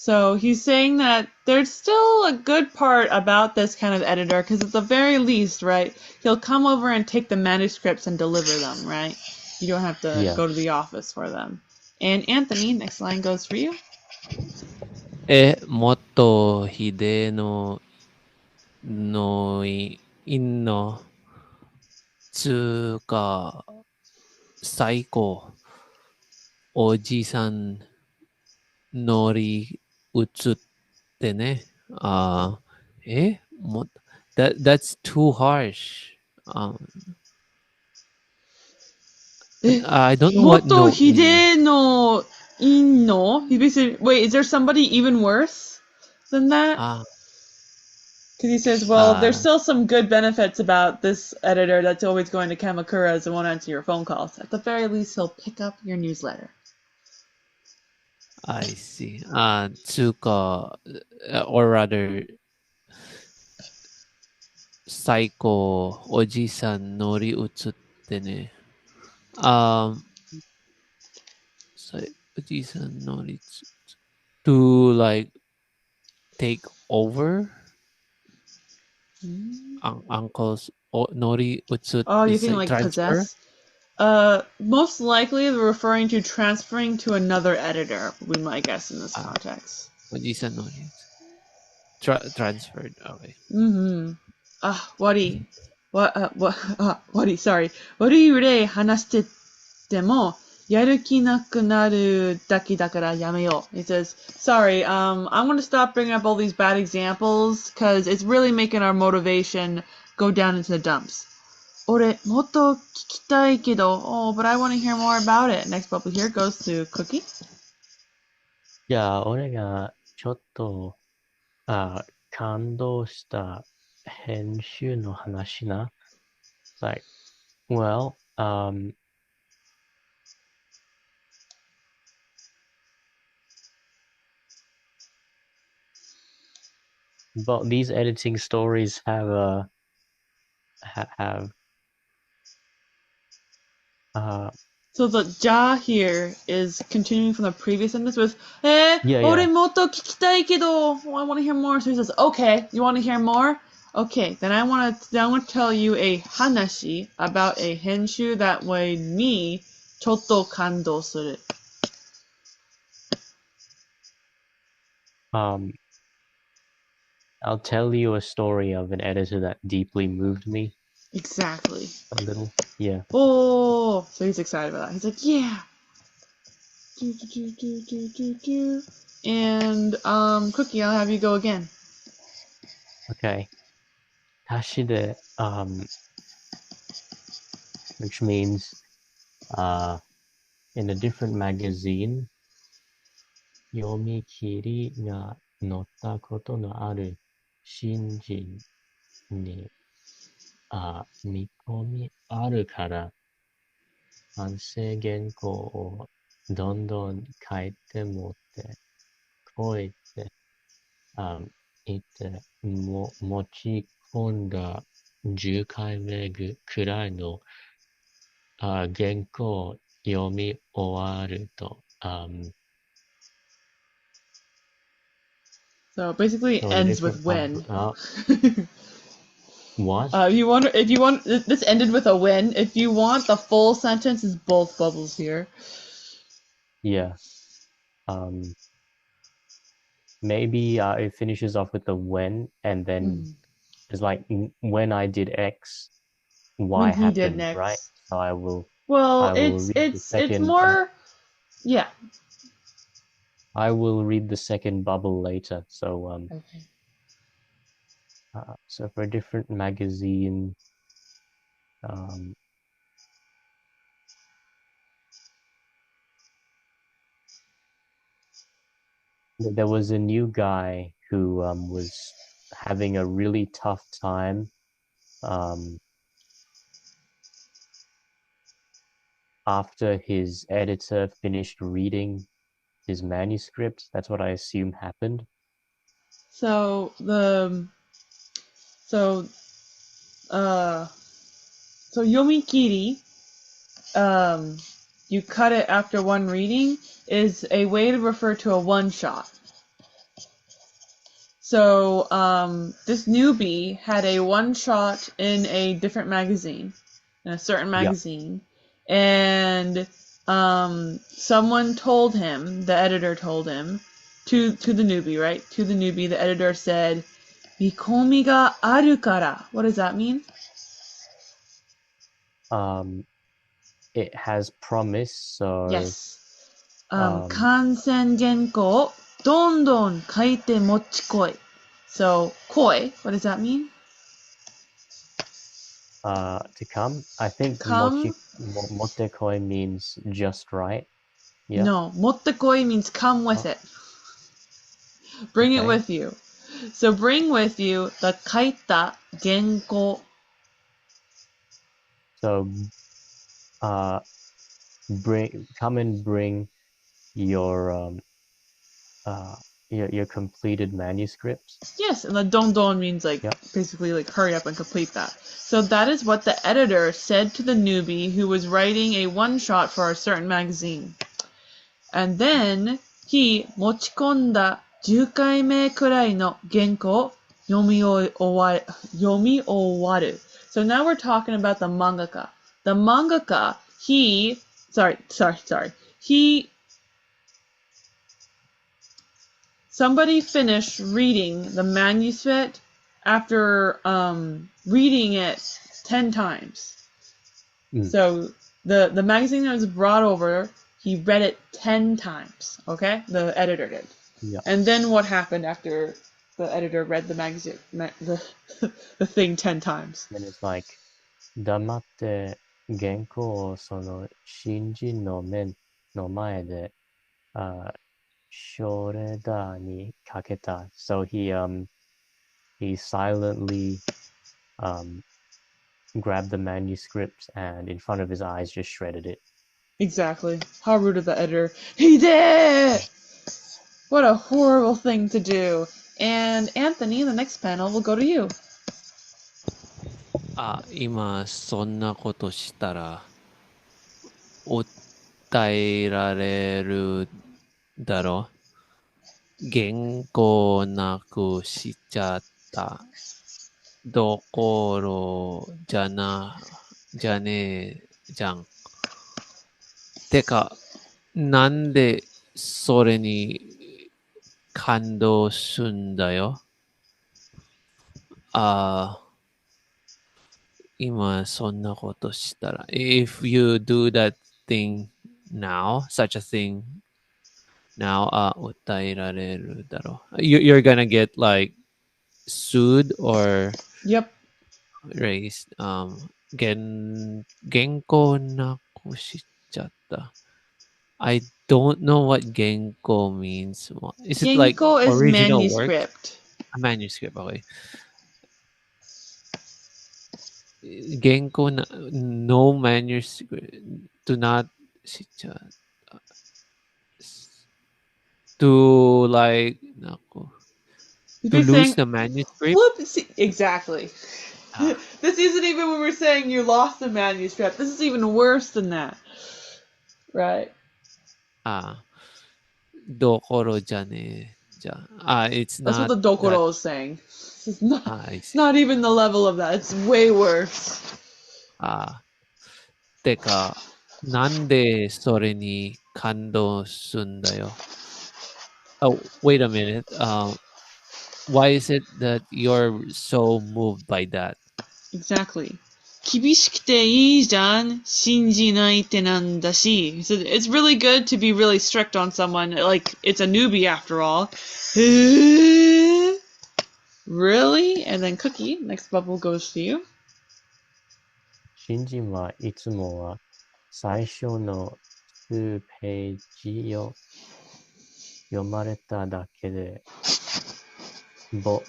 [SPEAKER 1] So he's saying that there's still a good part about this kind of editor, because at the very least, right, he'll come over and take the manuscripts and deliver them, right? You don't have to
[SPEAKER 3] Yeah.
[SPEAKER 1] go to the office for them. And Anthony, next line goes for you.
[SPEAKER 2] もっと秀の因のつか最高おじさん乗り移ってね。もthat's too harsh. I don't know what
[SPEAKER 1] Moto
[SPEAKER 2] no in.
[SPEAKER 1] Hide no Inno? He basically, wait, is there somebody even worse than that? Because he says, well, there's still some good benefits about this editor that's always going to Kamakura's and won't answer your phone calls. At the very least, he'll pick up your newsletter.
[SPEAKER 2] I see. Tsuka, or rather, Psycho, Oji-san nori utsutte ne. Oji-san nori utsutte. To, like, take over? Uncle's nori utsut
[SPEAKER 1] Oh, you
[SPEAKER 2] is
[SPEAKER 1] think
[SPEAKER 2] like
[SPEAKER 1] like
[SPEAKER 2] transfer?
[SPEAKER 1] possess? Most likely they're referring to transferring to another editor, would be my guess in this context.
[SPEAKER 2] Oji-san nori transferred. Okay.
[SPEAKER 1] Wari. Wari, sorry. Wari de hanashite mo yaruki naku naru daki dakara yameyo. He says, sorry, I'm gonna stop bringing up all these bad examples, cause it's really making our motivation go down into the dumps. Ore motto kikitai kedo. Oh, but I want to hear more about it. Next bubble here goes to Cookie.
[SPEAKER 3] じゃあ、俺がちょっと、感動した編集の話な。It's like, well, but these editing stories have
[SPEAKER 1] So the ja here is continuing from the previous sentence with
[SPEAKER 3] yeah.
[SPEAKER 1] ore motto kikitai kedo. Oh, I want to hear more. So he says, okay, you want to hear more? Okay, then I want to tell you a hanashi about a henshu that made me chotto kando suru.
[SPEAKER 3] I'll tell you a story of an editor that deeply moved me
[SPEAKER 1] Exactly.
[SPEAKER 3] a little. Yeah.
[SPEAKER 1] Oh, so he's excited about that. He's like, yeah. And Cookie, I'll have you go again.
[SPEAKER 3] Okay. Tashide, which means in a different magazine, 読み切りが載ったことのある新人に見込みあるから完成原稿をどんどん書いて持ってこいって言って持ち込んだ10回目くらいの原稿を読み終わると
[SPEAKER 1] So basically it ends with when.
[SPEAKER 3] What?
[SPEAKER 1] This ended with a win. If you want the full sentence, is both bubbles here.
[SPEAKER 3] Yeah. Maybe it finishes off with a when, and then it's like when I did X, Y
[SPEAKER 1] When he did
[SPEAKER 3] happened,
[SPEAKER 1] next.
[SPEAKER 3] right? So I will.
[SPEAKER 1] Well,
[SPEAKER 3] I will read the
[SPEAKER 1] it's
[SPEAKER 3] second,
[SPEAKER 1] more, yeah.
[SPEAKER 3] I will read the second bubble later. So
[SPEAKER 1] Okay.
[SPEAKER 3] So for a different magazine, there was a new guy who was having a really tough time after his editor finished reading his manuscript. That's what I assume happened.
[SPEAKER 1] So yomikiri, you cut it after one reading, is a way to refer to a one shot. So this newbie had a one shot in a different magazine, in a certain magazine, and someone told him, the editor told him, to the newbie, right? To the newbie, the editor said, "Mikomi ga aru kara." What does that mean?
[SPEAKER 3] It has promise, so
[SPEAKER 1] Yes. 感染原稿どんどん書いて持ちこい. So, koi, what does that mean?
[SPEAKER 3] To come. I think
[SPEAKER 1] Come?
[SPEAKER 3] motekoi means just right. Yeah.
[SPEAKER 1] No, mottekoi means come with it. Bring it
[SPEAKER 3] Okay.
[SPEAKER 1] with you. So bring with you the kaita genko.
[SPEAKER 3] So, come and bring your your completed manuscripts.
[SPEAKER 1] Yes, and the don means like basically like hurry up and complete that. So that is what the editor said to the newbie who was writing a one shot for a certain magazine. And then he 持ち込んだ10回目くらいの原稿を読み終わる. So now we're talking about the mangaka. The mangaka, somebody finished reading the manuscript after reading it 10 times. So the magazine that was brought over, he read it 10 times, okay? The editor did.
[SPEAKER 3] Yeah.
[SPEAKER 1] And then what happened after the editor read the magazine, the thing 10 times?
[SPEAKER 3] And it's like, 黙って原稿をその新人の目の前で、ショルダーにかけた. So he silently grabbed the manuscript and in front of his eyes just shredded it.
[SPEAKER 1] Exactly. How rude of the editor. He did! What a horrible thing to do. And Anthony, the next panel will go to you.
[SPEAKER 2] 今そんなことしたら訴えられるだろ。原稿なくしちゃったどころじゃねえじゃん。てか、なんでそれに感動すんだよ。今そんなことしたら。If you do that thing now, such a thing now,訴えられるだろう。You're gonna get like sued or
[SPEAKER 1] Yep.
[SPEAKER 2] raised. 原稿なくしちゃった。I don't know what genko means. Is it like
[SPEAKER 1] Genko is
[SPEAKER 2] original work?
[SPEAKER 1] manuscript.
[SPEAKER 2] A manuscript, okay. Genko na, no manuscript. Do not to like to lose the manuscript.
[SPEAKER 1] Whoopsie. Exactly. This isn't even when we're saying you lost the manuscript. This is even worse than that. Right.
[SPEAKER 2] どころじゃねえじゃん。It's
[SPEAKER 1] That's
[SPEAKER 2] not
[SPEAKER 1] what the Dokoro
[SPEAKER 2] that,
[SPEAKER 1] is saying. It's not even the level of that. It's way worse.
[SPEAKER 2] てか、なんでそれに感動すんだよ。Oh, wait a minute. Why is it that you're so moved by that?
[SPEAKER 1] Exactly. 厳しくていいじゃん。信じない手なんだし. So it's really good to be really strict on someone. Like, it's a newbie after all. Really? And then Cookie, next bubble goes to you.
[SPEAKER 3] 新人はいつもは最初の数ページを読まれただけで、ボ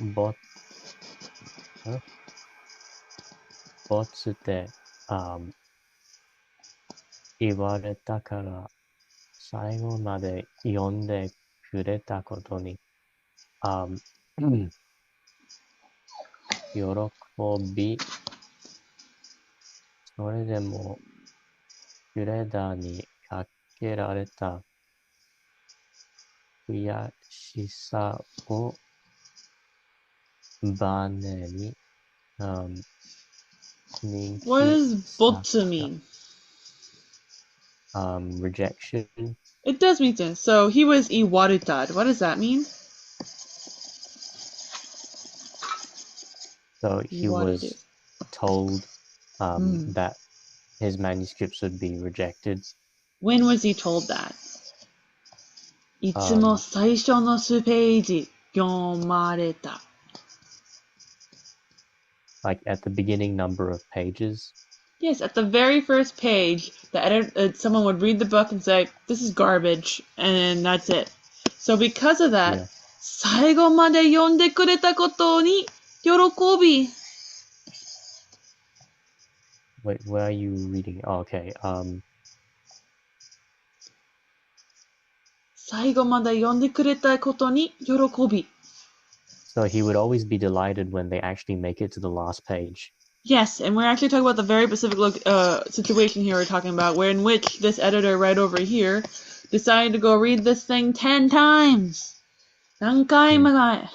[SPEAKER 3] ツって言われたから最後まで読んでくれたことに喜び、それでもシュレダーにかけられた悔しさを Baneni.
[SPEAKER 1] What does
[SPEAKER 3] Ninki
[SPEAKER 1] botsu mean?
[SPEAKER 3] rejection.
[SPEAKER 1] It does mean this. So he was iwaretad. What does that mean?
[SPEAKER 3] So he was
[SPEAKER 1] Iwareru.
[SPEAKER 3] told that his manuscripts would be rejected.
[SPEAKER 1] When was he told that? いつも最初の数ページ読まれた。
[SPEAKER 3] Like at the beginning number of pages.
[SPEAKER 1] Yes, at the very first page, the editor, someone would read the book and say, "This is garbage," and that's it. So because of that,
[SPEAKER 3] Yeah.
[SPEAKER 1] 最後まで読んでくれたことに喜び。
[SPEAKER 3] Wait, where are you reading? Oh, okay.
[SPEAKER 1] 最後まで読んでくれたことに喜び。
[SPEAKER 3] So he would always be delighted when they actually make it to the last page.
[SPEAKER 1] Yes, and we're actually talking about the very specific situation here we're talking about, where in which this editor right over here decided to go read this thing 10 times. 何回目? Not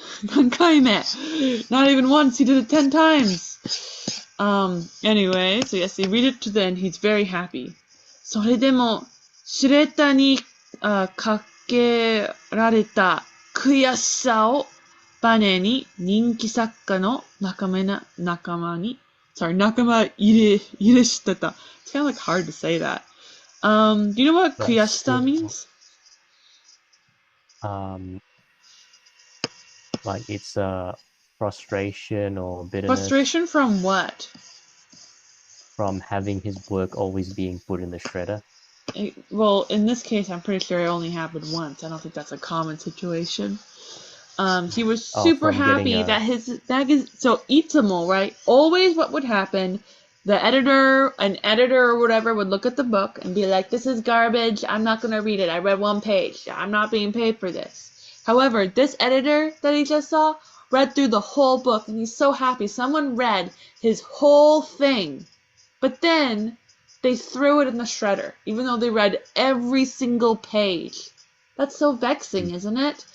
[SPEAKER 1] even once, he did it 10 times. Anyway, so yes, he read it to the end, he's very happy. それでも、シュレッダーにかけられた悔しさをバネに人気作家の仲間に 仲間入れしてた. It's kind of like hard to say that. Do you know what 悔しさ means?
[SPEAKER 3] Like it's frustration or bitterness.
[SPEAKER 1] Frustration from what?
[SPEAKER 3] From having his work always being put in the shredder.
[SPEAKER 1] Well, in this case, I'm pretty sure it only happened once. I don't think that's a common situation. He was super happy that so Itsumo, right? Always what would happen, an editor or whatever would look at the book and be like, "This is garbage, I'm not gonna read it. I read one page. I'm not being paid for this." However, this editor that he just saw read through the whole book and he's so happy. Someone read his whole thing. But then they threw it in the shredder, even though they read every single page. That's so vexing, isn't it?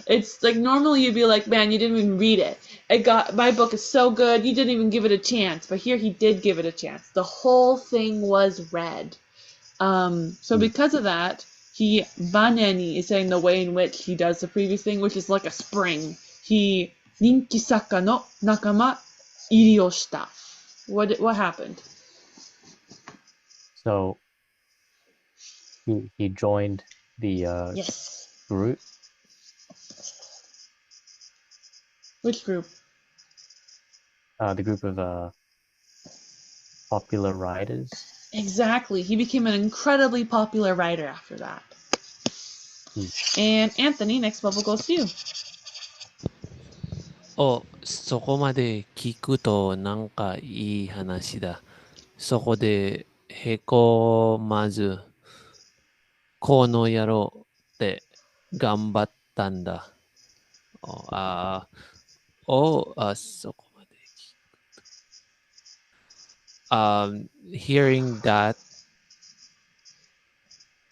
[SPEAKER 1] It's like normally you'd be like, "Man, you didn't even read it. My book is so good, you didn't even give it a chance." But here he did give it a chance. The whole thing was read. So because of that, Baneni is saying the way in which he does the previous thing, which is like a spring. He ninki saka no nakama iri o shita. What happened?
[SPEAKER 3] So he joined the group.
[SPEAKER 1] Which group?
[SPEAKER 3] The group of popular writers.
[SPEAKER 1] Exactly. He became an incredibly popular writer after that. And Anthony, next bubble goes to you.
[SPEAKER 2] そこまで聞くとなんかいい話だ。そこでへこまず、この野郎って頑張ったんだ。そこまで聞くと。Hearing that,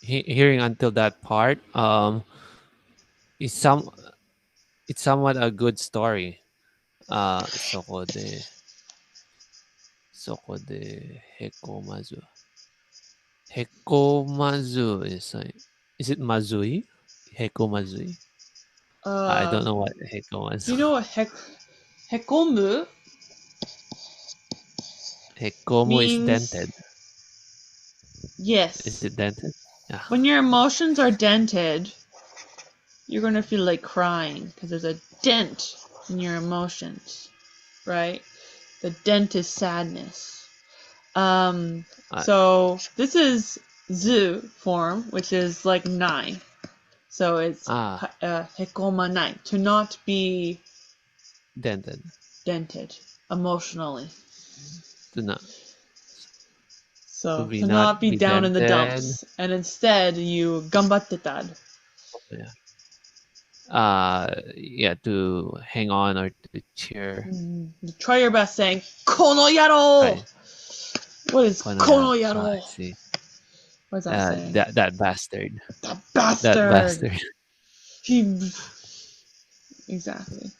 [SPEAKER 2] hearing until that part, it's somewhat a good story. そこでへこまず。へこまず is it mazui? へこまずい? I don't know what へこまず。
[SPEAKER 1] You know what hekomu?
[SPEAKER 2] Hekomu is
[SPEAKER 1] means-
[SPEAKER 2] dented.
[SPEAKER 1] Yes.
[SPEAKER 2] Is it dented? Yeah.
[SPEAKER 1] When your emotions are dented, you're going to feel like crying because there's a dent in your emotions, right? The dent is sadness. So this is zu form, which is like nai. So it's hekoma nai, to not be
[SPEAKER 2] dented
[SPEAKER 1] emotionally.
[SPEAKER 2] To
[SPEAKER 1] not be down in the
[SPEAKER 2] dented.
[SPEAKER 1] dumps, and instead you gambattetad.
[SPEAKER 2] Yeah, to hang on or to cheer.
[SPEAKER 1] Try your best saying "kono yaro."
[SPEAKER 2] Right.
[SPEAKER 1] What is "kono yaro"?
[SPEAKER 2] I see.
[SPEAKER 1] What is that saying?
[SPEAKER 2] That bastard.
[SPEAKER 1] That bastard.
[SPEAKER 2] That bastard.
[SPEAKER 1] Exactly.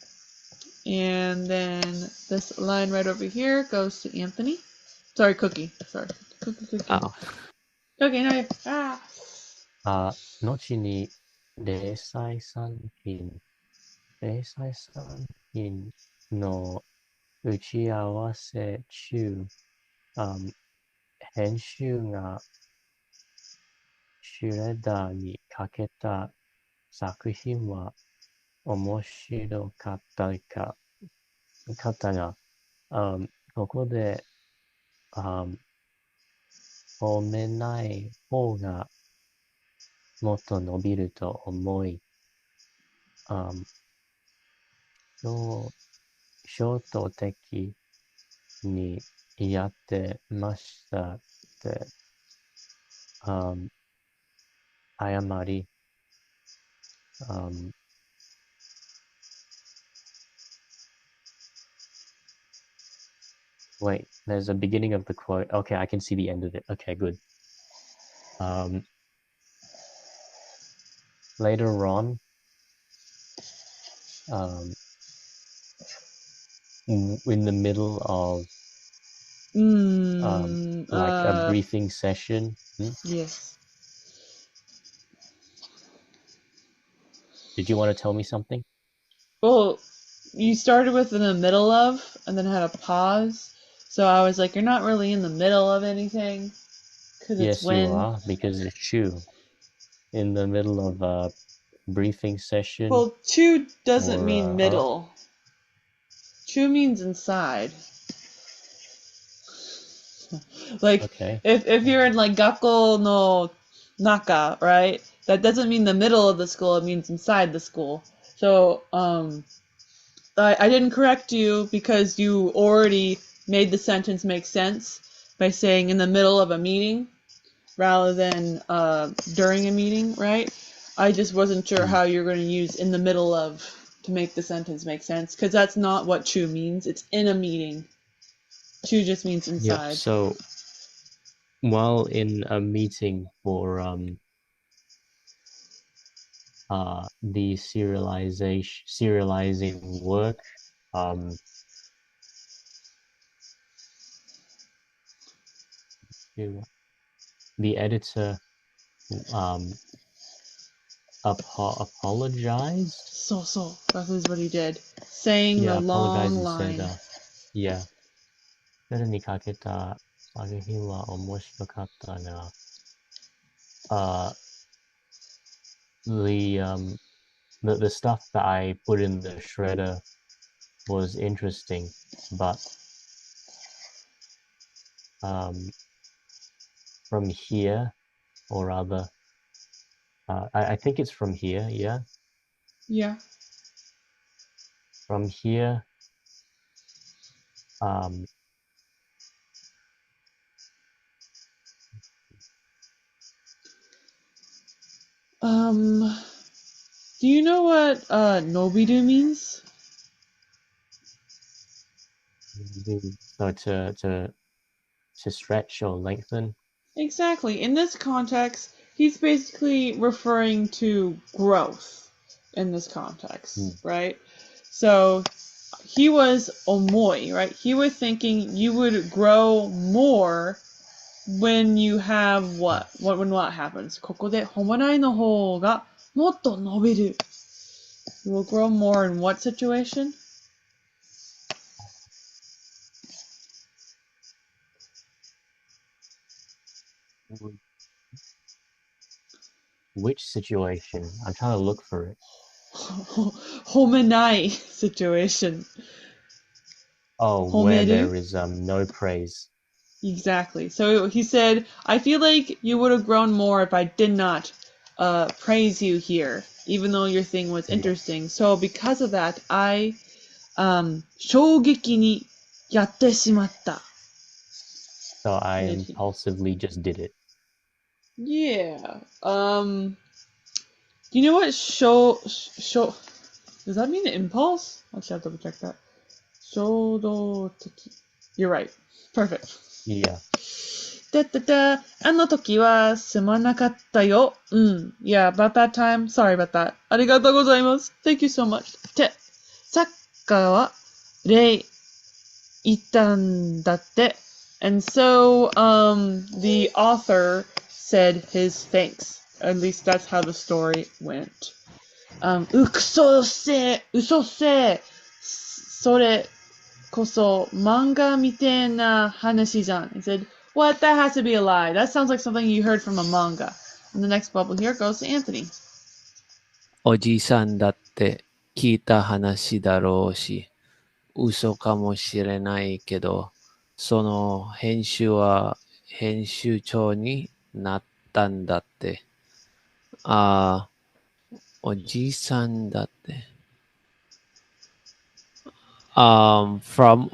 [SPEAKER 1] And then this line right over here goes to Anthony. Sorry, Cookie. Sorry. Cookie.
[SPEAKER 2] Oh.
[SPEAKER 1] Okay, now you.
[SPEAKER 3] 後に零細産品の打ち合わせ中、編集がシュレッダーにかけた作品は面白かったが、ここで、褒めない方がもっと伸びると思い、衝動的にやってましたって、謝り、Wait, there's a beginning of the quote. Okay, I can see the end of it. Okay, good. Later on, in the middle of like a briefing session.
[SPEAKER 1] Yes.
[SPEAKER 3] Did you want to tell me something?
[SPEAKER 1] Well, you started with in the middle of, and then had a pause. So I was like, you're not really in the middle of anything.
[SPEAKER 3] Yes, you are, because it's true. In the middle of a briefing session.
[SPEAKER 1] Well, chu doesn't mean middle. Chu means inside. Like,
[SPEAKER 3] okay.
[SPEAKER 1] if you're in like Gakko no Naka, right? That doesn't mean the middle of the school, it means inside the school. So, I didn't correct you because you already made the sentence make sense by saying in the middle of a meeting rather than during a meeting, right? I just wasn't sure how you're going to use in the middle of to make the sentence make sense, because that's not what chu means. It's in a meeting. Chu just means inside.
[SPEAKER 3] Yeah, so while in a meeting for the serializing work, the editor apologized.
[SPEAKER 1] So that was what he did, saying the long line.
[SPEAKER 3] Yeah. それにかけた作品は面白かったな。The stuff that I put in the shredder was interesting, but from here, or rather, I think it's from here, yeah?
[SPEAKER 1] Yeah.
[SPEAKER 3] From here,
[SPEAKER 1] do you know what nobiru means?
[SPEAKER 3] So to stretch or lengthen.
[SPEAKER 1] Exactly. In this context, he's basically referring to growth in this context, right? So he was omoi, right? He was thinking you would grow more when you have what? When what happens? ここで褒めないの方がもっと伸びる. You will grow more in what situation?
[SPEAKER 3] Which situation? I'm trying to look for it.
[SPEAKER 1] 褒めない situation.
[SPEAKER 3] Oh, where there is no praise.
[SPEAKER 1] Exactly. So he said, I feel like you would have grown more if I did not praise you here, even though your thing was interesting. So because of that, I 衝撃にやってしまった.
[SPEAKER 3] So I impulsively just did it.
[SPEAKER 1] Yeah. Do you know what show does that mean impulse? Let's have to double check that. 衝動的. You're right. Perfect.
[SPEAKER 3] Yeah.
[SPEAKER 1] あの時はすまなかったよ. Yeah, about that time. Sorry about that. ありがとうございます. Thank you so much. 家は礼言ったんだって。And so the author said his thanks. At least that's how the story went. 嘘せそれこそ漫画みたいな話じゃん. He said, what? That has to be a lie. That sounds like something you heard from a manga. And the next bubble here goes to Anthony.
[SPEAKER 2] おじさんだって聞いた話だろうし、嘘かもしれないけど、その編集は編集長になったんだって。ああ、おじさんだって。from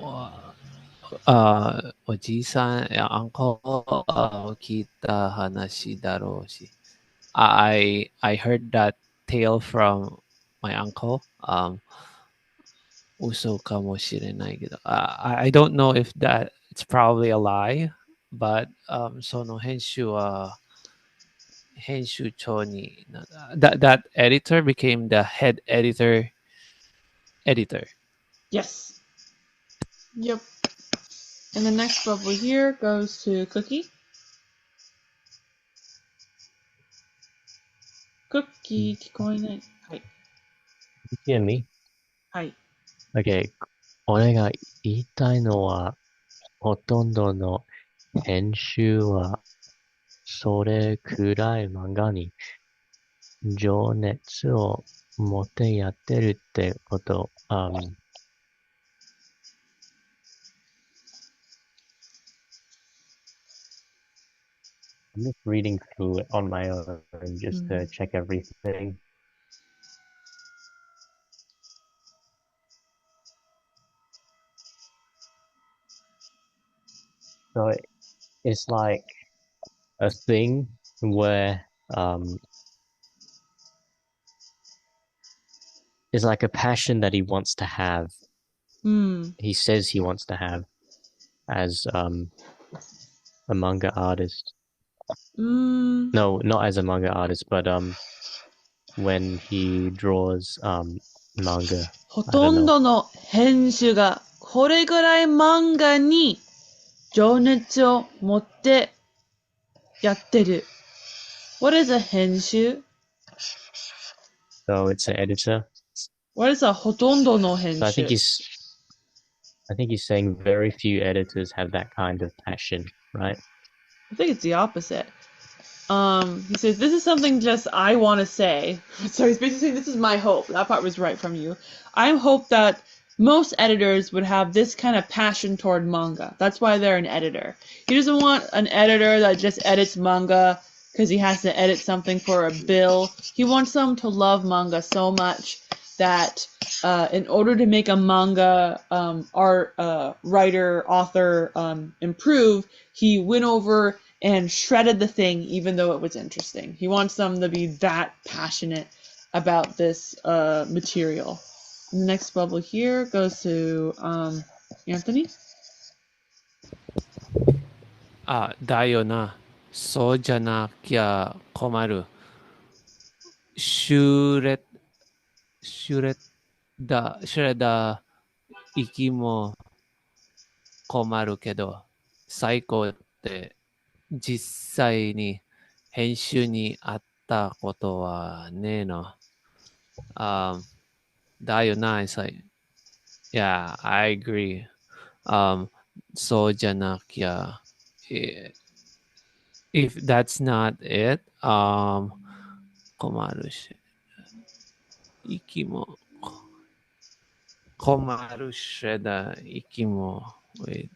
[SPEAKER 2] おじさん、uncle 聞いた話だろうし。I heard that tale from my uncle. 嘘かもしれないけど。I don't know if that it's probably a lie, but その編集は編集長になった。That editor became the head editor.
[SPEAKER 1] Yes. Yep. And the next bubble here goes to Cookie. Cookie 聞こえない。はい。
[SPEAKER 3] You hear me?
[SPEAKER 1] はい。
[SPEAKER 3] Okay. 俺が言いたいのは、ほとんどの編集は、それくらい漫画に情熱を持ってやってるってこと。I'm just reading through it on my own just to check everything. So it's like a thing where it's like a passion that he wants to have. He says he wants to have as a manga artist. No, not as a manga artist, but when he draws manga.
[SPEAKER 1] ほとんどの編集がこれぐらい漫画に情熱を持ってやってる。What is a 編集?
[SPEAKER 3] So it's an editor.
[SPEAKER 1] What is a ほとんどの編集?
[SPEAKER 3] So I think he's saying very few editors have that kind of passion, right?
[SPEAKER 1] I think it's the opposite. He says, this is something just I want to say. So he's basically saying, this is my hope. That part was right from you. I hope that most editors would have this kind of passion toward manga. That's why they're an editor. He doesn't want an editor that just edits manga because he has to edit something for a bill. He wants them to love manga so much that in order to make a manga writer, author improve, he went over and shredded the thing even though it was interesting. He wants them to be that passionate about this material. And the next bubble here goes to Anthony.
[SPEAKER 2] だよな。そうじゃなきゃ困る。シュレダ息も困るけど、最高って実際に編集にあったことはねえの。だよな、it's like, yeah, I agree. そうじゃなきゃ、if that's not it, 困るし、息も困るしだ、息も、wait,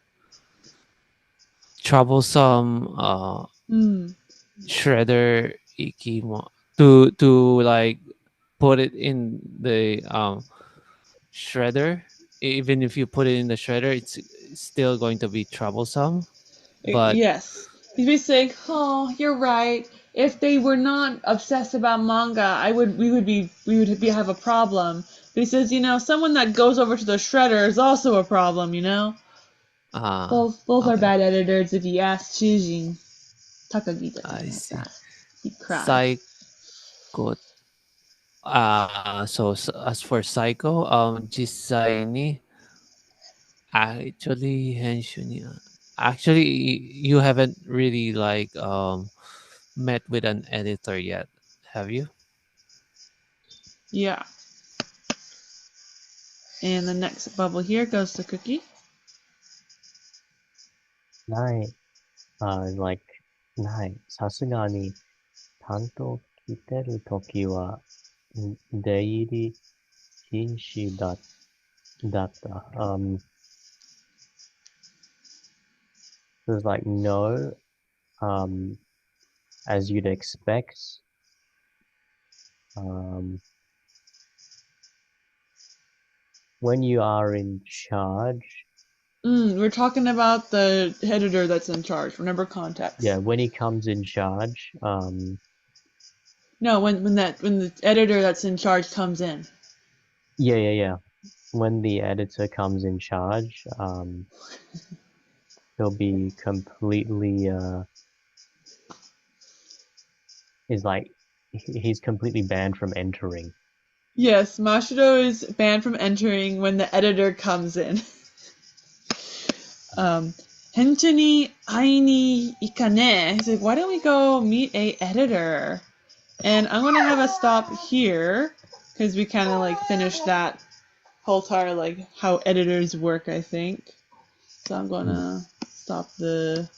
[SPEAKER 2] troublesome, shredder ikimo to like put it in the shredder. Even if you put it in the shredder, it's still going to be troublesome. But
[SPEAKER 1] yes, he's basically saying, "Oh, you're right. If they were not obsessed about manga, we would have a problem." But he says, someone that goes over to the shredder is also a problem. Both are bad editors if you ask Shujin. Takagi doesn't like that. He cries.
[SPEAKER 2] as for Psycho, 実際に actually 編集に actually you haven't really like met with an editor yet, have you?
[SPEAKER 1] Yeah. And the next bubble here goes to Cookie.
[SPEAKER 3] ない。like, ない。さすがに、担当来てるときは、出入り禁止だった。there's like no, as you'd expect, when you are in charge,
[SPEAKER 1] We're talking about the editor that's in charge. Remember context.
[SPEAKER 3] yeah, when he comes in charge,
[SPEAKER 1] No, when the editor that's in charge comes in.
[SPEAKER 3] yeah. When the editor comes in charge, he'll be completely, he's completely banned from entering.
[SPEAKER 1] Yes, Mashiro is banned from entering when the editor comes in. 編集に会いに行かね. He's like, why don't we go meet a editor? And I'm gonna have a stop here because we kind of like finished that whole entire like how editors work, I think. So I'm gonna stop the